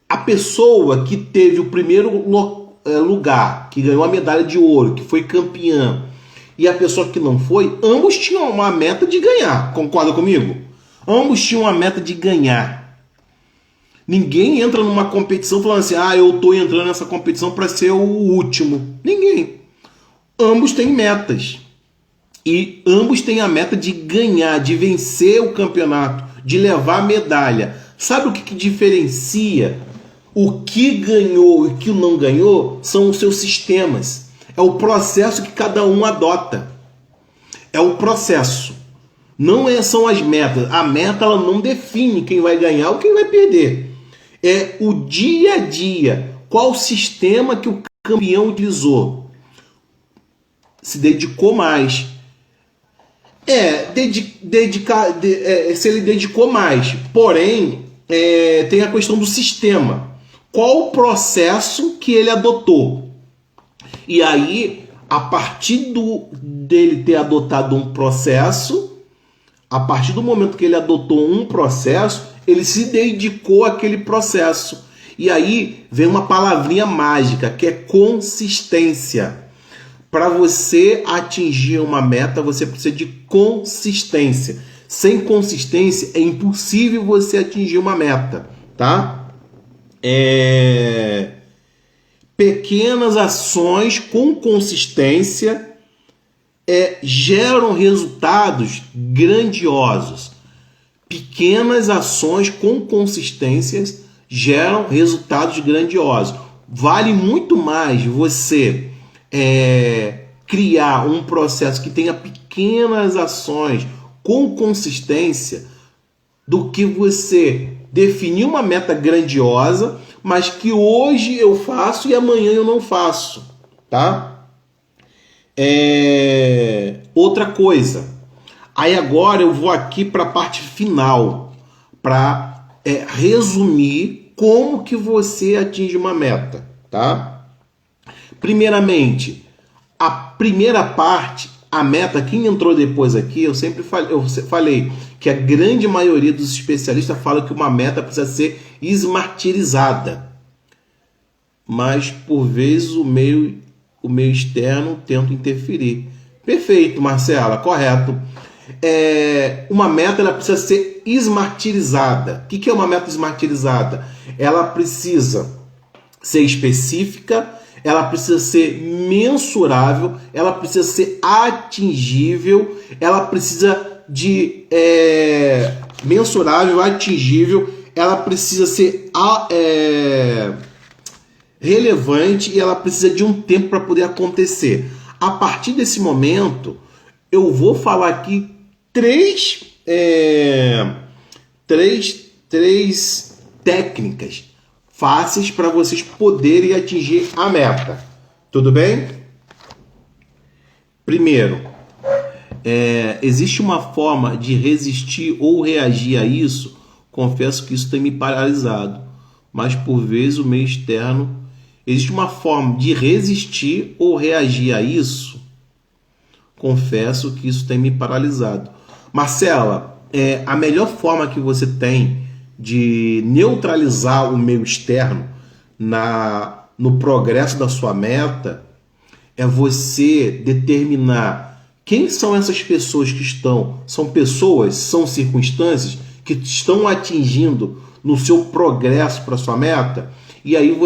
A pessoa que teve o primeiro lugar, que ganhou a medalha de ouro, que foi campeã, e a pessoa que não foi, ambos tinham uma meta de ganhar. Concorda comigo? Ambos tinham uma meta de ganhar. Ninguém entra numa competição falando assim, eu estou entrando nessa competição para ser o último. Ninguém. Ambos têm metas. E ambos têm a meta de ganhar, de vencer o campeonato, de levar a medalha. Sabe o que diferencia o que ganhou e o que não ganhou? São os seus sistemas. É o processo que cada um adota. É o processo. Não são as metas. A meta ela não define quem vai ganhar ou quem vai perder. É o dia a dia. Qual sistema que o campeão utilizou? Se dedicou mais. Se ele dedicou mais. Porém, tem a questão do sistema. Qual o processo que ele adotou? E aí, a partir dele ter adotado um processo, a partir do momento que ele adotou um processo, ele se dedicou àquele processo. E aí vem uma palavrinha mágica, que é consistência. Para você atingir uma meta, você precisa de consistência. Sem consistência, é impossível você atingir uma meta, tá? Pequenas ações com consistência geram resultados grandiosos. Pequenas ações com consistências geram resultados grandiosos. Vale muito mais você criar um processo que tenha pequenas ações com consistência do que você definir uma meta grandiosa, mas que hoje eu faço e amanhã eu não faço, tá? Outra coisa. Aí agora eu vou aqui para a parte final, para resumir como que você atinge uma meta, tá? Primeiramente, a primeira parte, a meta, quem entrou depois aqui, eu falei que a grande maioria dos especialistas fala que uma meta precisa ser smartizada, mas por vezes o meio externo tenta interferir. Perfeito, Marcela, correto. Uma meta ela precisa ser smartizada. O que é uma meta smartizada? Ela precisa ser específica, ela precisa ser mensurável, ela precisa ser atingível, ela precisa de mensurável, atingível, ela precisa ser relevante e ela precisa de um tempo para poder acontecer. A partir desse momento, eu vou falar aqui três técnicas fáceis para vocês poderem atingir a meta. Tudo bem? Primeiro, existe uma forma de resistir ou reagir a isso? Confesso que isso tem me paralisado, mas por vezes o meio externo... Existe uma forma de resistir ou reagir a isso? Confesso que isso tem me paralisado. Marcela, a melhor forma que você tem de neutralizar o meio externo no progresso da sua meta é você determinar quem são essas pessoas que são pessoas, são circunstâncias que estão atingindo no seu progresso para sua meta. E aí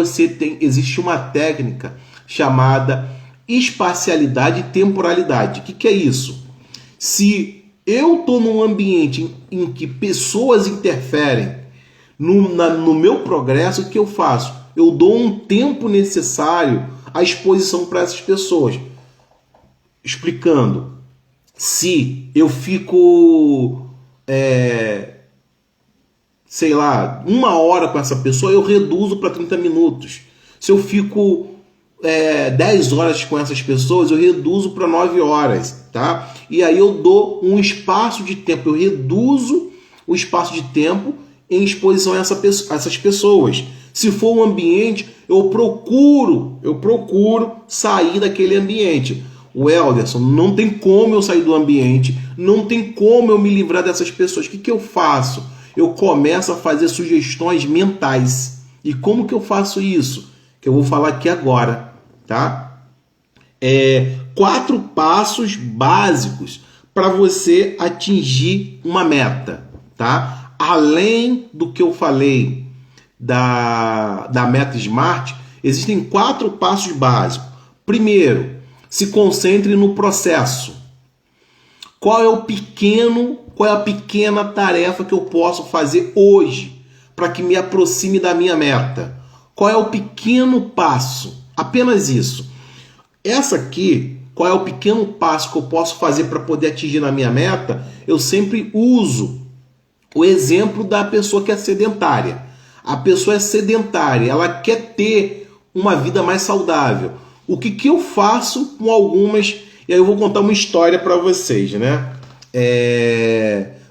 existe uma técnica chamada espacialidade e temporalidade. O que é isso? Se eu estou num ambiente em que pessoas interferem no meu progresso, o que eu faço? Eu dou um tempo necessário à exposição para essas pessoas. Explicando, se eu fico, sei lá, 1 hora com essa pessoa, eu reduzo para 30 minutos. Se eu fico 10 horas com essas pessoas, eu reduzo para 9 horas, tá? E aí eu dou um espaço de tempo, eu reduzo o espaço de tempo em exposição a essas pessoas. Se for um ambiente, eu procuro sair daquele ambiente. O Elderson, não tem como eu sair do ambiente, não tem como eu me livrar dessas pessoas. O que eu faço? Eu começo a fazer sugestões mentais. E como que eu faço isso? Que eu vou falar aqui agora, tá? 4 passos básicos para você atingir uma meta, tá? Além do que eu falei da meta SMART, existem 4 passos básicos. Primeiro, se concentre no processo. Qual é a pequena tarefa que eu posso fazer hoje para que me aproxime da minha meta? Qual é o pequeno passo? Apenas isso. Essa aqui, qual é o pequeno passo que eu posso fazer para poder atingir na minha meta? Eu sempre uso o exemplo da pessoa que é sedentária. A pessoa é sedentária, ela quer ter uma vida mais saudável. O que eu faço com algumas... E aí eu vou contar uma história para vocês, né?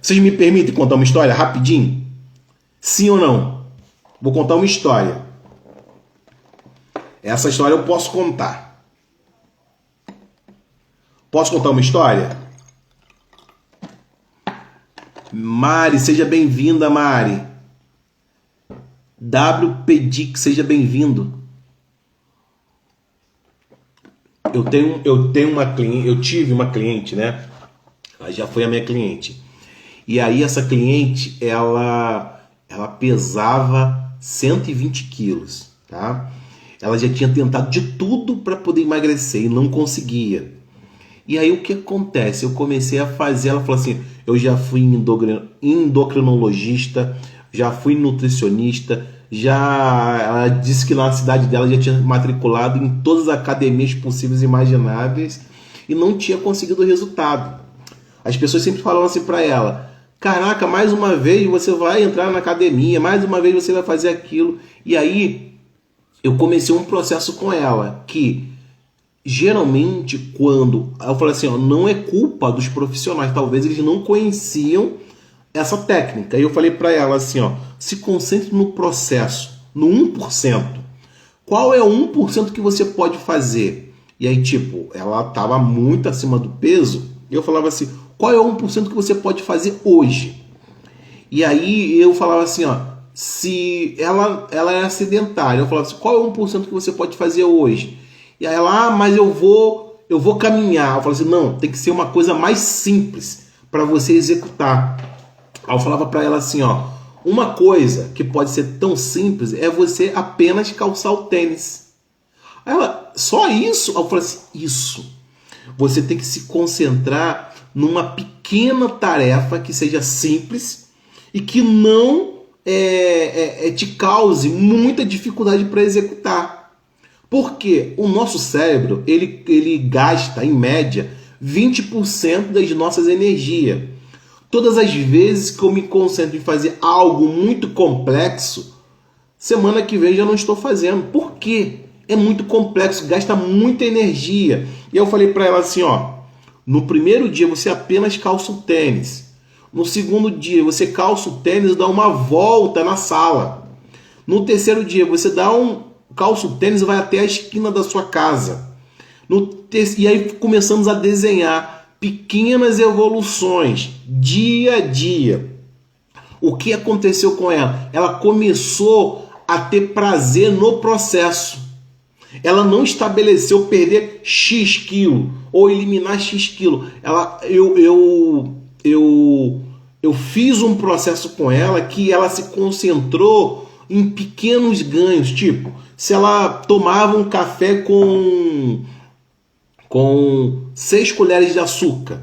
Vocês me permitem contar uma história rapidinho? Sim ou não? Vou contar uma história. Essa história eu posso contar. Posso contar uma história? Mari, seja bem-vinda, Mari. WPDIC, seja bem-vindo. Eu tive uma cliente, né? Ela já foi a minha cliente. E aí essa cliente, ela pesava 120 quilos, tá? Ela já tinha tentado de tudo para poder emagrecer e não conseguia. E aí o que acontece? Eu comecei a fazer, ela falou assim, eu já fui endocrinologista, já fui nutricionista, ela disse que na cidade dela já tinha matriculado em todas as academias possíveis e imagináveis e não tinha conseguido o resultado. As pessoas sempre falavam assim para ela, caraca, mais uma vez você vai entrar na academia, mais uma vez você vai fazer aquilo. E aí eu comecei um processo com ela, que geralmente quando... Eu falei assim, não é culpa dos profissionais, talvez eles não conheciam essa técnica. E eu falei para ela assim, se concentre no processo, no 1%. Qual é o 1% que você pode fazer? E aí, ela estava muito acima do peso, e eu falava assim, qual é o 1% que você pode fazer hoje? E aí eu falava assim, se ela era sedentária, eu falava assim, qual é o 1% que você pode fazer hoje? E aí ela, mas eu vou caminhar. Eu falava assim, não, tem que ser uma coisa mais simples para você executar. Aí eu falava para ela assim, uma coisa que pode ser tão simples é você apenas calçar o tênis. Aí ela, só isso? Aí eu falei assim, isso. Você tem que se concentrar numa pequena tarefa que seja simples e que não te cause muita dificuldade para executar. Porque o nosso cérebro, ele gasta, em média, 20% das nossas energias. Todas as vezes que eu me concentro em fazer algo muito complexo, semana que vem já não estou fazendo. Por quê? É muito complexo, gasta muita energia. E eu falei para ela assim, no primeiro dia você apenas calça o tênis. No segundo dia você calça o tênis e dá uma volta na sala. No terceiro dia você calça o tênis e vai até a esquina da sua casa. E aí começamos a desenhar pequenas evoluções, dia a dia. O que aconteceu com ela? Ela começou a ter prazer no processo. Ela não estabeleceu perder X quilo ou eliminar X quilo. Eu fiz um processo com ela que ela se concentrou em pequenos ganhos, se ela tomava um café com 6 colheres de açúcar,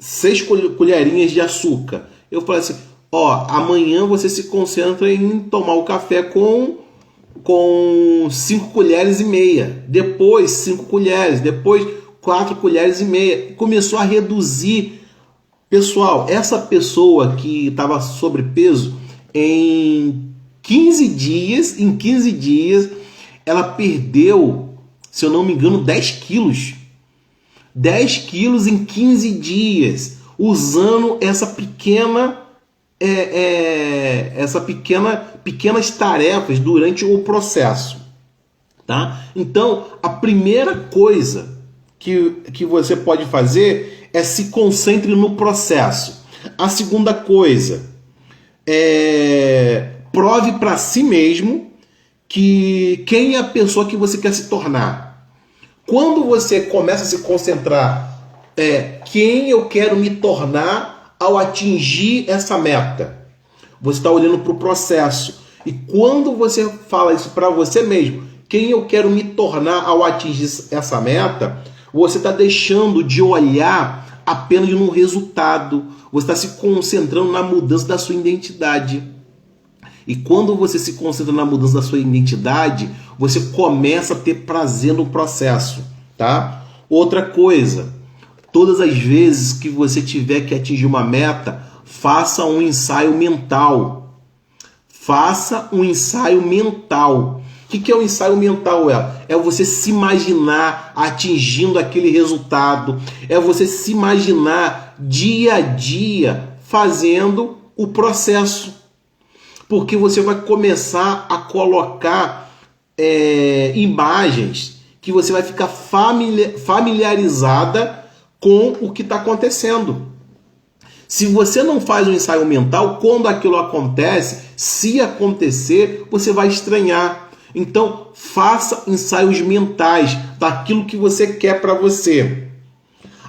6 colherinhas de açúcar. Eu falei assim, ó, amanhã você se concentra em tomar o café com 5 colheres e meia. Depois 5 colheres, depois 4 colheres e meia. Começou a reduzir. Pessoal, essa pessoa que estava sobrepeso, em 15 dias, ela perdeu, se eu não me engano, 10 quilos. 10 quilos em 15 dias, usando essa pequenas tarefas durante o processo, tá? Então, a primeira coisa que você pode fazer é se concentre no processo. A segunda coisa prove para si mesmo que quem é a pessoa que você quer se tornar. Quando você começa a se concentrar quem eu quero me tornar ao atingir essa meta, você está olhando para o processo. E quando você fala isso para você mesmo, quem eu quero me tornar ao atingir essa meta, você está deixando de olhar apenas no resultado. Você está se concentrando na mudança da sua identidade. E quando você se concentra na mudança da sua identidade, você começa a ter prazer no processo, tá? Outra coisa, todas as vezes que você tiver que atingir uma meta, faça um ensaio mental. Faça um ensaio mental. O que é um ensaio mental? É você se imaginar atingindo aquele resultado. É você se imaginar dia a dia fazendo o processo. Porque você vai começar a colocar imagens que você vai ficar familiarizada com o que está acontecendo. Se você não faz um ensaio mental, quando aquilo acontece, se acontecer, você vai estranhar. Então, faça ensaios mentais daquilo que você quer para você.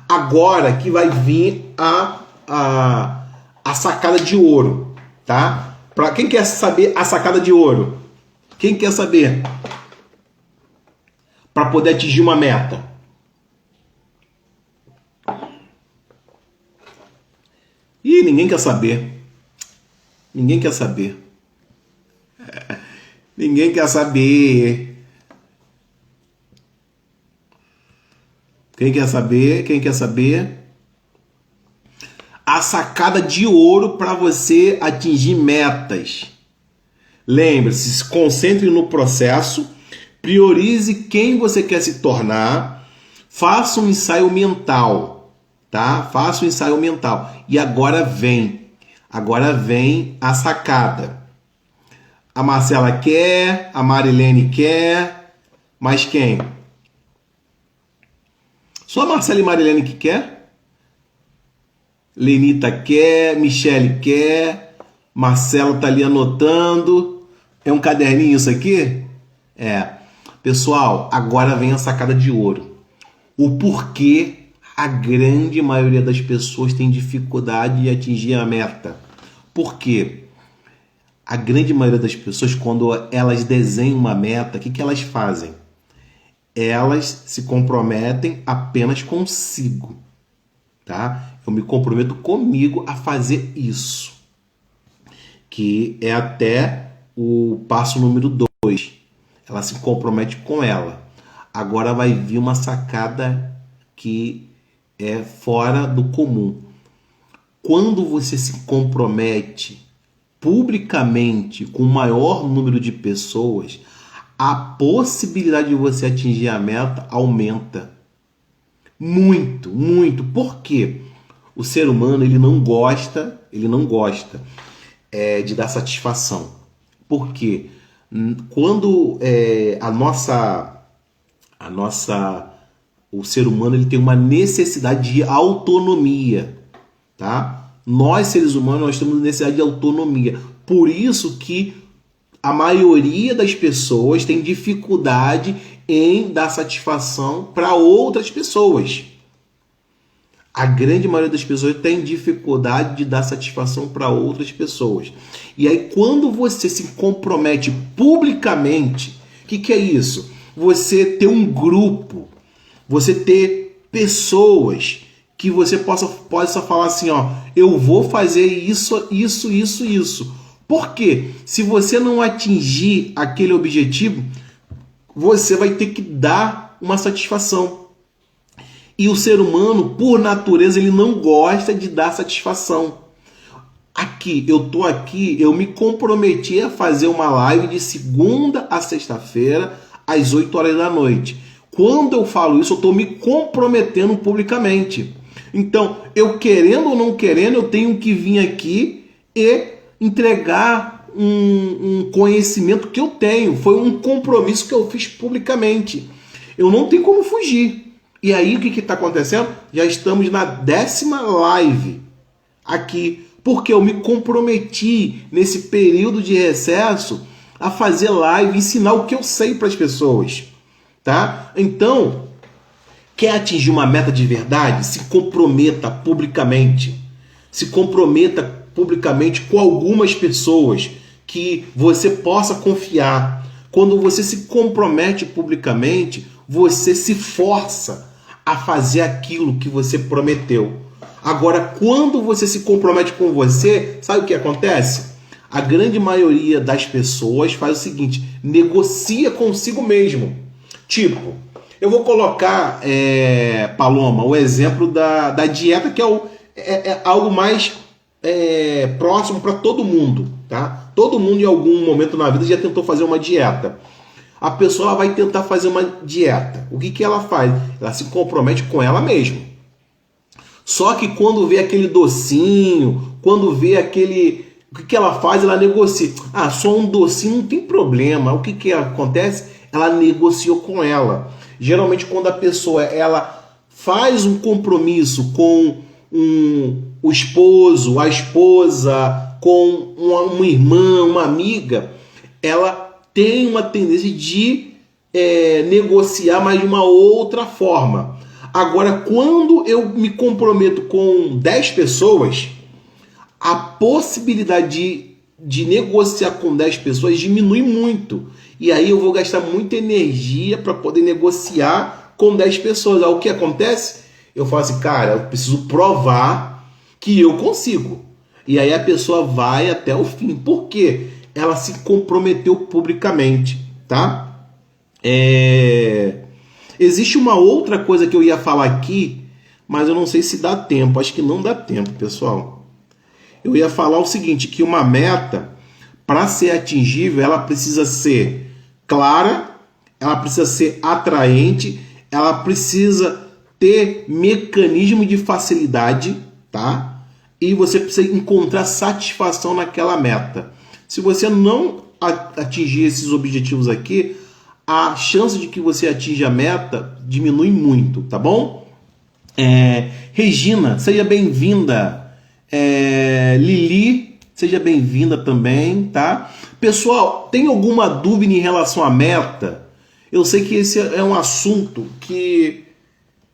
Agora que vai vir a sacada de ouro, tá? Para quem quer saber a sacada de ouro? Quem quer saber? Para poder atingir uma meta. Ih, ninguém quer saber. Ninguém quer saber. Ninguém quer saber. Quem quer saber? Quem quer saber? A sacada de ouro para você atingir metas. Lembre-se, se concentre no processo, priorize quem você quer se tornar, faça um ensaio mental, tá? Faça um ensaio mental. E agora vem a sacada. A Marcela quer, a Marilene quer, mas quem? Só a Marcela e Marilene que quer? Lenita quer, Michele quer, Marcelo tá ali anotando. É um caderninho isso aqui? Pessoal, agora vem a sacada de ouro. O porquê a grande maioria das pessoas tem dificuldade de atingir a meta. Por quê? A grande maioria das pessoas, quando elas desenham uma meta, o que elas fazem? Elas se comprometem apenas consigo, tá? Eu me comprometo comigo a fazer isso, que é até o passo número 2. Ela se compromete com ela. Agora vai vir uma sacada que é fora do comum. Quando você se compromete publicamente com o maior número de pessoas, a possibilidade de você atingir a meta aumenta. Muito, muito. Por quê? O ser humano ele não gosta de dar satisfação. Por quê? Quando o ser humano ele tem uma necessidade de autonomia, tá? Nós seres humanos nós temos necessidade de autonomia. Por isso que a maioria das pessoas tem dificuldade em dar satisfação para outras pessoas. A grande maioria das pessoas tem dificuldade de dar satisfação para outras pessoas. E aí, quando você se compromete publicamente, o que é isso? Você ter um grupo, você ter pessoas que você possa falar assim, ó, eu vou fazer isso, isso, isso, isso. Por quê? Se você não atingir aquele objetivo, você vai ter que dar uma satisfação. E o ser humano, por natureza, ele não gosta de dar satisfação. Aqui, eu me comprometi a fazer uma live de segunda a sexta-feira, às 8 horas da noite. Quando eu falo isso, eu estou me comprometendo publicamente. Então, eu querendo ou não querendo, eu tenho que vir aqui e entregar um conhecimento que eu tenho. Foi um compromisso que eu fiz publicamente. Eu não tenho como fugir. E aí, o que está acontecendo? Já estamos na 10ª live aqui, porque eu me comprometi nesse período de recesso a fazer live, ensinar o que eu sei para as pessoas, tá? Então, quer atingir uma meta de verdade? Se comprometa publicamente. Se comprometa publicamente com algumas pessoas que você possa confiar. Quando você se compromete publicamente, você se força a fazer aquilo que você prometeu. Agora, quando você se compromete com você, sabe o que acontece? A grande maioria das pessoas faz o seguinte: negocia consigo mesmo. Tipo, eu vou colocar, Paloma, o exemplo da dieta, que é algo mais próximo para todo mundo, tá? Todo mundo em algum momento na vida já tentou fazer uma dieta. A pessoa ela vai tentar fazer uma dieta. O que ela faz? Ela se compromete com ela mesma. Só que quando vê aquele docinho, quando vê aquele... O que ela faz? Ela negocia. Ah, só um docinho não tem problema. O que acontece? Ela negociou com ela. Geralmente quando a pessoa ela faz um compromisso com o esposo, a esposa, com uma irmã, uma amiga, ela tem uma tendência de negociar, mas de uma outra forma. Agora, quando eu me comprometo com 10 pessoas, a possibilidade de negociar com 10 pessoas diminui muito. E aí eu vou gastar muita energia para poder negociar com 10 pessoas. Aí o que acontece? Eu falo assim, cara, eu preciso provar que eu consigo. E aí a pessoa vai até o fim. Por quê? Ela se comprometeu publicamente, tá? Existe uma outra coisa que eu ia falar aqui, mas eu não sei se dá tempo. Acho que não dá tempo, pessoal. Eu ia falar o seguinte, que uma meta, para ser atingível, ela precisa ser clara, ela precisa ser atraente, ela precisa ter mecanismo de facilidade, tá? E você precisa encontrar satisfação naquela meta. Se você não atingir esses objetivos aqui, a chance de que você atinja a meta diminui muito, tá bom? Regina, seja bem-vinda. Lili, seja bem-vinda também, tá? Pessoal, tem alguma dúvida em relação à meta? Eu sei que esse é um assunto que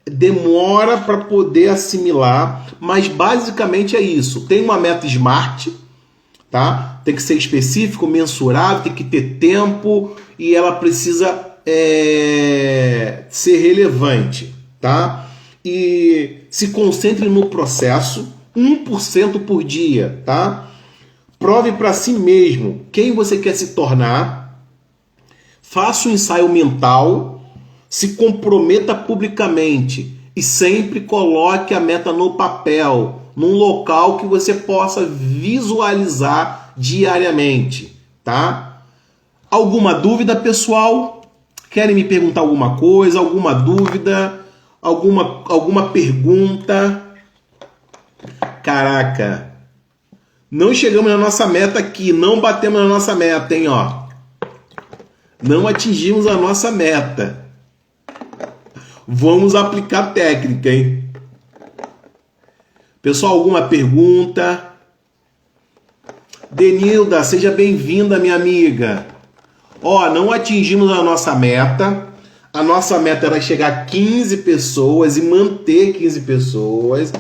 demora para poder assimilar, mas basicamente é isso. Tem uma meta SMART, tá? Tem que ser específico, mensurável, tem que ter tempo e ela precisa ser relevante, tá? E se concentre no processo, 1% por dia, tá? Prove para si mesmo quem você quer se tornar, faça um ensaio mental, se comprometa publicamente e sempre coloque a meta no papel, num local que você possa visualizar diariamente, tá? Alguma dúvida, pessoal? Querem me perguntar alguma coisa? Alguma dúvida? Alguma pergunta? Caraca! Não chegamos na nossa meta aqui, não batemos na nossa meta, hein, ó. Não atingimos a nossa meta. Vamos aplicar técnica, hein? Pessoal, alguma pergunta? Denilda, seja bem-vinda, minha amiga. Ó, não atingimos a nossa meta. A nossa meta era chegar a 15 pessoas e manter 15 pessoas.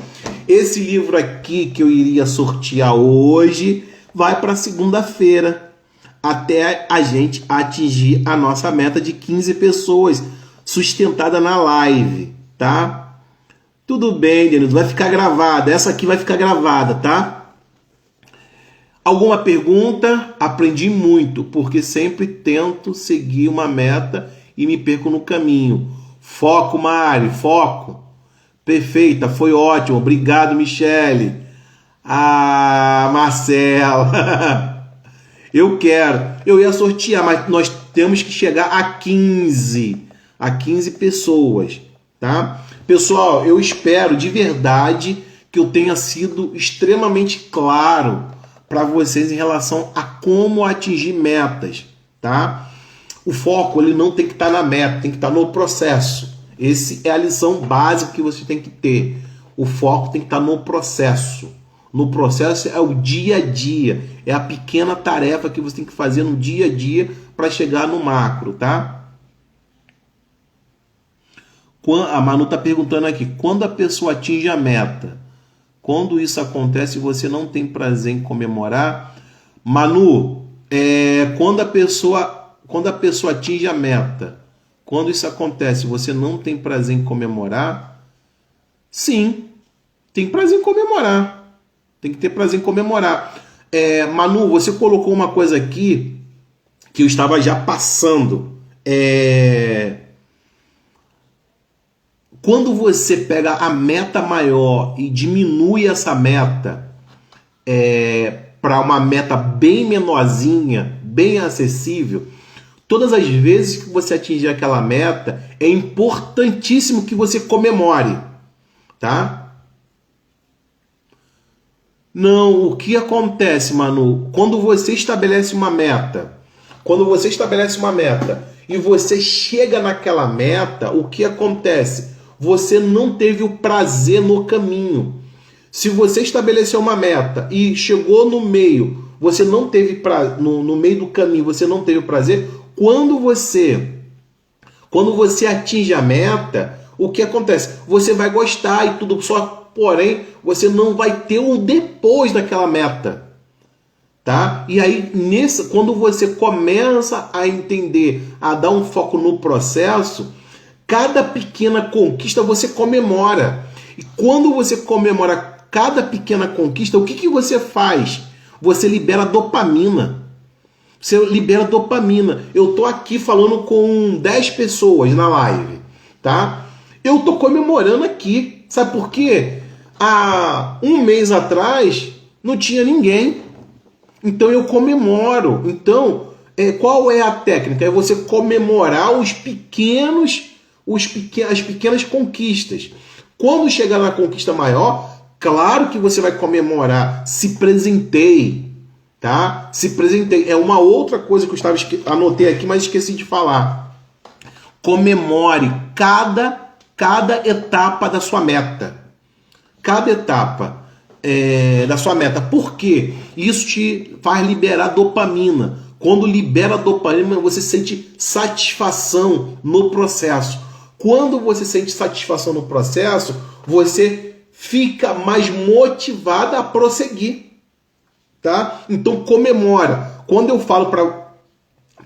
Esse livro aqui que eu iria sortear hoje vai para segunda-feira, até a gente atingir a nossa meta de 15 pessoas, sustentada na live, tá? Tudo bem, Denilson, vai ficar gravada. Essa aqui vai ficar gravada, tá? Alguma pergunta? Aprendi muito, porque sempre tento seguir uma meta e me perco no caminho. Foco, Mari, foco. Perfeita, foi ótimo. Obrigado, Michele. Ah, Marcela. Eu ia sortear, mas nós temos que chegar a 15 pessoas, tá? Pessoal, eu espero de verdade que eu tenha sido extremamente claro para vocês em relação a como atingir metas, tá? O foco ele não tem que estar na meta, tem que estar no processo. Essa é a lição básica que você tem que ter. O foco tem que estar no processo. No processo é o dia a dia, é a pequena tarefa que você tem que fazer no dia a dia para chegar no macro, tá? A Manu está perguntando aqui, quando a pessoa atinge a meta, quando isso acontece e você não tem prazer em comemorar? Manu, quando a pessoa atinge a meta, quando isso acontece e você não tem prazer em comemorar? Sim, tem prazer em comemorar. Tem que ter prazer em comemorar. Manu, você colocou uma coisa aqui que eu estava já passando. Quando você pega a meta maior e diminui essa meta para uma meta bem menorzinha, bem acessível, todas as vezes que você atingir aquela meta, é importantíssimo que você comemore, tá? Não, o que acontece, Manu? Quando você estabelece uma meta, e você chega naquela meta, o que acontece? Você não teve o prazer no caminho. Se você estabeleceu uma meta e chegou no meio, você não teve no meio do caminho, você não teve o prazer. Quando você atinge a meta, o que acontece? Você vai gostar e tudo, porém, você não vai ter o depois daquela meta. Tá? E aí, quando você começa a entender, a dar um foco no processo, cada pequena conquista você comemora. E quando você comemora cada pequena conquista, o que você faz? Você libera dopamina. Eu tô aqui falando com 10 pessoas na live, tá? Eu tô comemorando aqui. Sabe por quê? Há um mês atrás não tinha ninguém. Então eu comemoro. Então, qual é a técnica? É você comemorar as pequenas conquistas. Quando chegar na conquista maior, claro que você vai comemorar. Se presenteie, tá? Se presenteie. É uma outra coisa que eu anotei aqui, mas esqueci de falar. Comemore cada etapa da sua meta. Cada etapa da sua meta. Por quê? Isso te faz liberar dopamina. Quando libera dopamina, você sente satisfação no processo. Quando você sente satisfação no processo, você fica mais motivada a prosseguir. Tá? Então comemora. Quando eu falo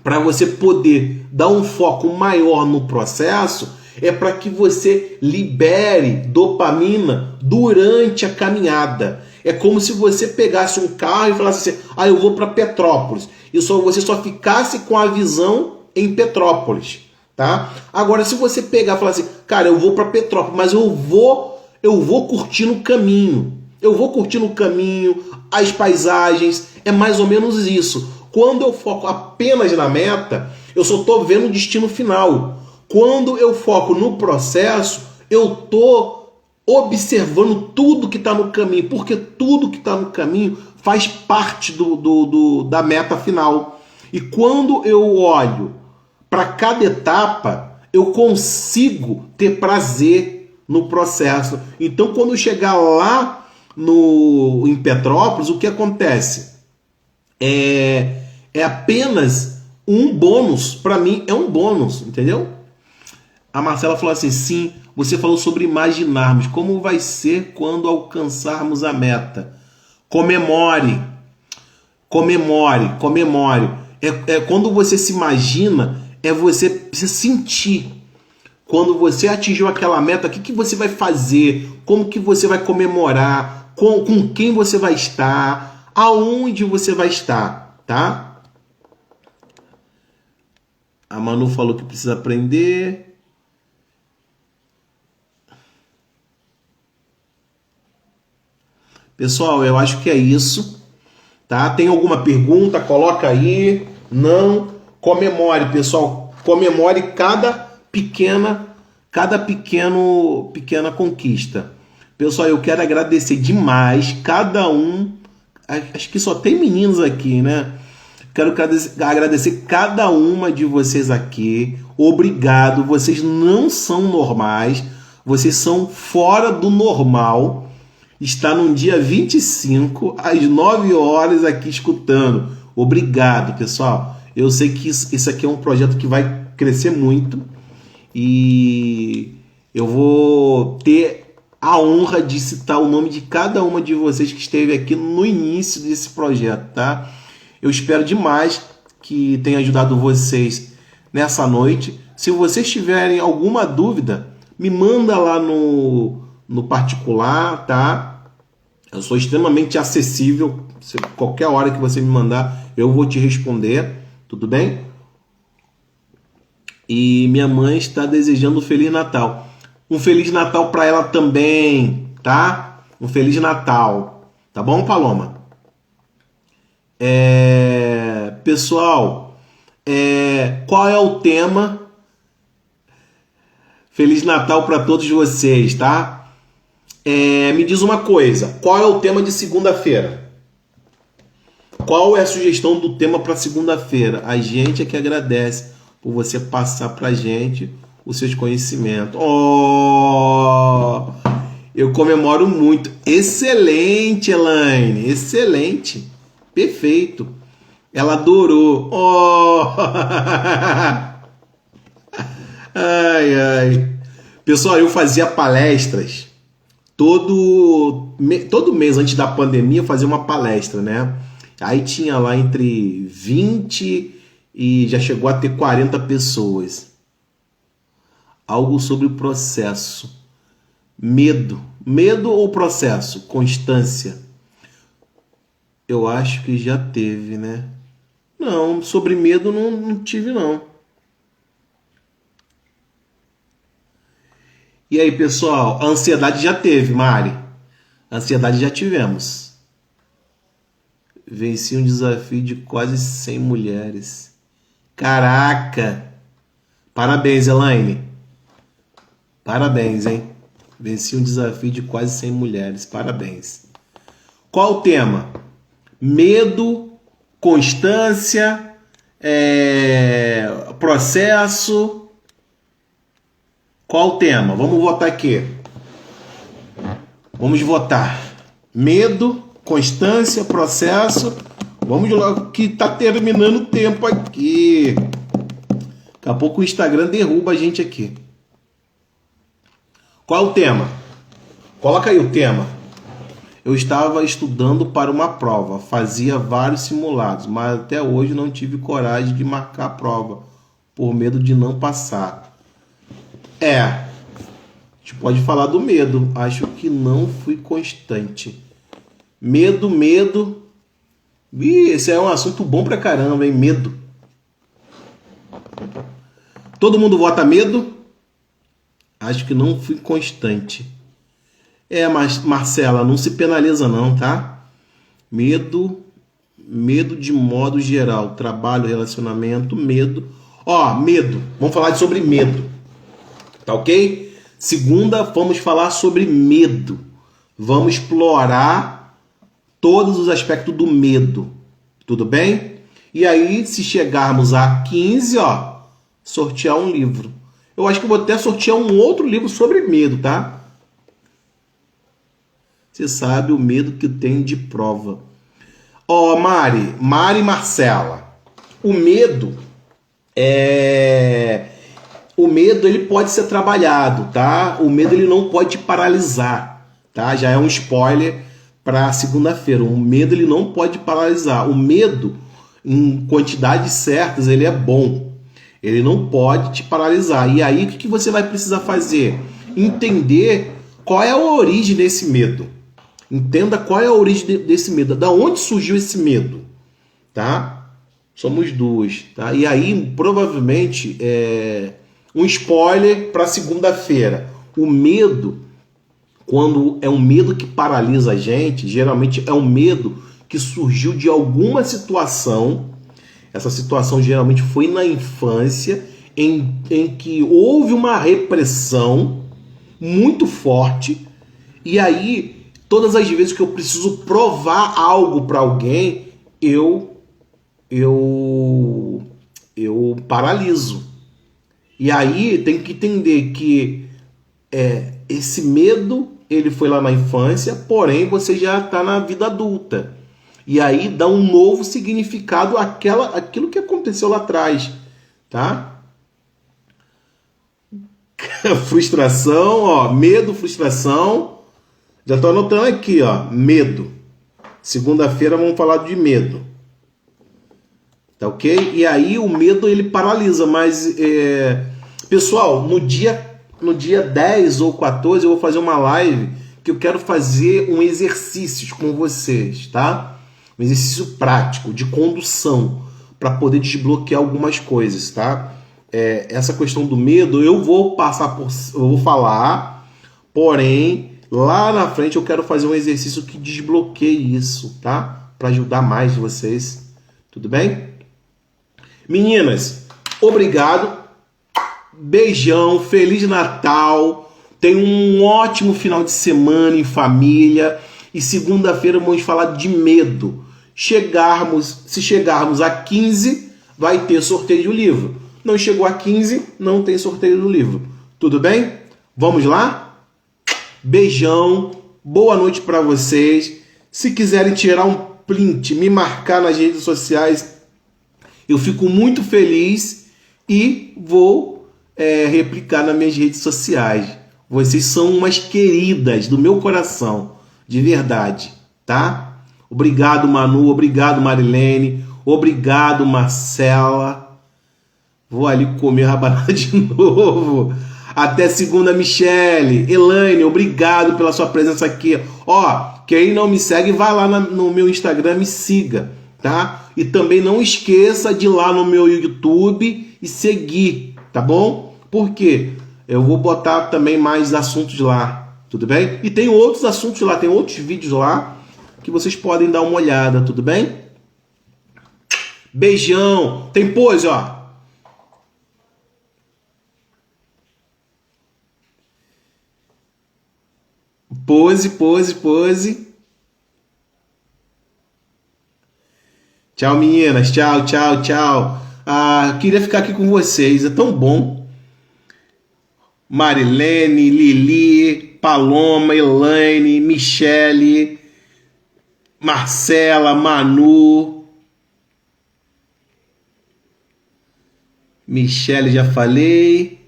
para você poder dar um foco maior no processo, é para que você libere dopamina durante a caminhada. É como se você pegasse um carro e falasse assim, eu vou para Petrópolis. E você só ficasse com a visão em Petrópolis. Tá? Agora, se você pegar e falar assim, cara, eu vou para Petrópolis, mas eu vou curtir no caminho. Eu vou curtir no caminho, as paisagens, é mais ou menos isso. Quando eu foco apenas na meta, eu só estou vendo o destino final. Quando eu foco no processo, eu estou observando tudo que está no caminho, porque tudo que está no caminho faz parte da meta final. E quando eu olho para cada etapa, eu consigo ter prazer no processo. Então, quando eu chegar lá em Petrópolis, o que acontece? É apenas um bônus. Para mim, é um bônus, entendeu? A Marcela falou assim, sim, você falou sobre imaginarmos. Como vai ser quando alcançarmos a meta? Comemore. Quando você se imagina, você precisa sentir. Quando você atingiu aquela meta, o que você vai fazer? Como que você vai comemorar? Com quem você vai estar? Aonde você vai estar, tá? A Manu falou que precisa aprender. Pessoal, eu acho que é isso, tá? Tem alguma pergunta? Coloca aí. Não. Comemore, pessoal. Comemore cada pequena conquista. Pessoal, eu quero agradecer demais cada um. Acho que só tem meninos aqui, né? Quero agradecer cada uma de vocês aqui. Obrigado. Vocês não são normais. Vocês são fora do normal. Está no dia 25, às 9 horas aqui escutando. Obrigado, pessoal. Eu sei que isso aqui é um projeto que vai crescer muito. E eu vou ter a honra de citar o nome de cada uma de vocês que esteve aqui no início desse projeto, tá? Eu espero demais que tenha ajudado vocês nessa noite. Se vocês tiverem alguma dúvida, me manda lá no particular, tá? Eu sou extremamente acessível. Qualquer hora que você me mandar, eu vou te responder, tudo bem? E minha mãe está desejando um Feliz Natal. Um Feliz Natal para ela também, tá? Um Feliz Natal. Tá bom, Paloma? Pessoal, qual é o tema? Feliz Natal para todos vocês, tá? Me diz uma coisa. Qual é o tema de segunda-feira? Qual é a sugestão do tema para segunda-feira? A gente é que agradece por você passar para a gente os seus conhecimentos. Oh, eu comemoro muito. Excelente, Elaine. Excelente. Perfeito. Ela adorou. Oh. Ai, ai. Pessoal, eu fazia palestras todo mês antes da pandemia, eu fazia uma palestra, né? Aí tinha lá entre 20 e já chegou a ter 40 pessoas. Algo sobre o processo. Medo. Medo ou processo? Constância. Eu acho que já teve, né? Não, sobre medo não tive, não. E aí, pessoal? A ansiedade já teve, Mari. A ansiedade já tivemos. Venci um desafio de quase 100 mulheres. Caraca! Parabéns, Elaine. Parabéns, hein? Venci um desafio de quase 100 mulheres. Parabéns. Qual o tema? Medo, constância, processo. Qual o tema? Vamos votar aqui. Vamos votar. Medo, constância, processo. Vamos lá que tá terminando o tempo aqui. Daqui a pouco o Instagram derruba a gente aqui. Qual o tema? Coloca aí o tema. Eu estava estudando para uma prova, fazia vários simulados, mas até hoje não tive coragem de marcar a prova, por medo de não passar. A gente pode falar do medo. Acho que não fui constante. Medo. Esse é um assunto bom pra caramba, hein? Medo. Todo mundo vota medo? Acho que não fui constante. Mas Marcela, não se penaliza não, tá? Medo de modo geral. Trabalho, relacionamento, medo. Medo. Vamos falar sobre medo. Tá ok? Segunda, vamos falar sobre medo. Vamos explorar todos os aspectos do medo. Tudo bem? E aí, se chegarmos a 15, sortear um livro. Eu acho que vou até sortear um outro livro sobre medo, tá? Você sabe o medo que eu tenho de prova. Mari e Marcela. O medo ele pode ser trabalhado, tá? O medo ele não pode te paralisar, tá? Já é um spoiler para segunda-feira. O medo ele não pode paralisar. O medo, em quantidades certas, ele é bom. Ele não pode te paralisar. E aí, o que você vai precisar fazer? Entender qual é a origem desse medo. Entenda qual é a origem desse medo. Da onde surgiu esse medo? Tá? Somos duas. Tá? E aí, provavelmente, um spoiler para segunda-feira. O medo, quando é um medo que paralisa a gente, geralmente é um medo que surgiu de alguma situação. Essa situação geralmente foi na infância, em que houve uma repressão muito forte, e aí, todas as vezes que eu preciso provar algo para alguém, eu paraliso. E aí tem que entender que esse medo, ele foi lá na infância, porém você já está na vida adulta. E aí dá um novo significado àquilo que aconteceu lá atrás, tá? Frustração, ó, medo, frustração. Já tô anotando aqui, ó, medo. Segunda-feira vamos falar de medo. Tá ok? E aí o medo, ele paralisa, mas pessoal, no dia 10 ou 14 eu vou fazer uma live que eu quero fazer um exercício com vocês, tá? Um exercício prático de condução para poder desbloquear algumas coisas, tá? Essa questão do medo eu vou falar, porém lá na frente eu quero fazer um exercício que desbloqueie isso, tá? Para ajudar mais vocês, tudo bem? Meninas, obrigado, beijão, Feliz Natal, tenha um ótimo final de semana em família e segunda-feira vamos falar de medo. Se chegarmos a 15, vai ter sorteio do livro. Não chegou a 15, não tem sorteio do livro. Tudo bem? Vamos lá? Beijão, boa noite para vocês. Se quiserem tirar um print, me marcar nas redes sociais, eu fico muito feliz e vou replicar nas minhas redes sociais. Vocês são umas queridas do meu coração, de verdade, tá? Obrigado, Manu. Obrigado, Marilene. Obrigado, Marcela. Vou ali comer rabanada de novo. Até segunda, Michele. Elaine, obrigado pela sua presença aqui. Ó, quem não me segue, vai lá no meu Instagram, me siga, tá? E também não esqueça de ir lá no meu YouTube e seguir, tá bom? Por quê? Eu vou botar também mais assuntos lá, tudo bem? E tem outros assuntos lá, tem outros vídeos lá que vocês podem dar uma olhada, tudo bem? Beijão. Tem pose, ó. Pose, pose, pose. Tchau, meninas. Tchau, tchau, tchau. Queria ficar aqui com vocês. É tão bom. Marilene, Lili, Paloma, Elaine, Michele, Marcela, Manu. Michele, já falei.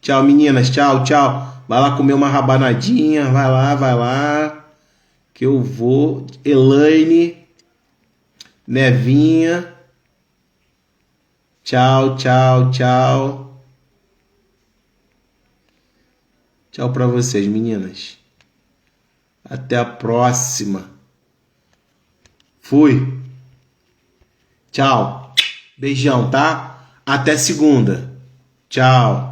Tchau, meninas. Tchau, tchau. Vai lá comer uma rabanadinha. Vai lá. Que eu vou. Elaine, Nevinha. Tchau, tchau, tchau. Tchau pra vocês, meninas. Até a próxima. Fui. Tchau. Beijão, tá? Até segunda. Tchau.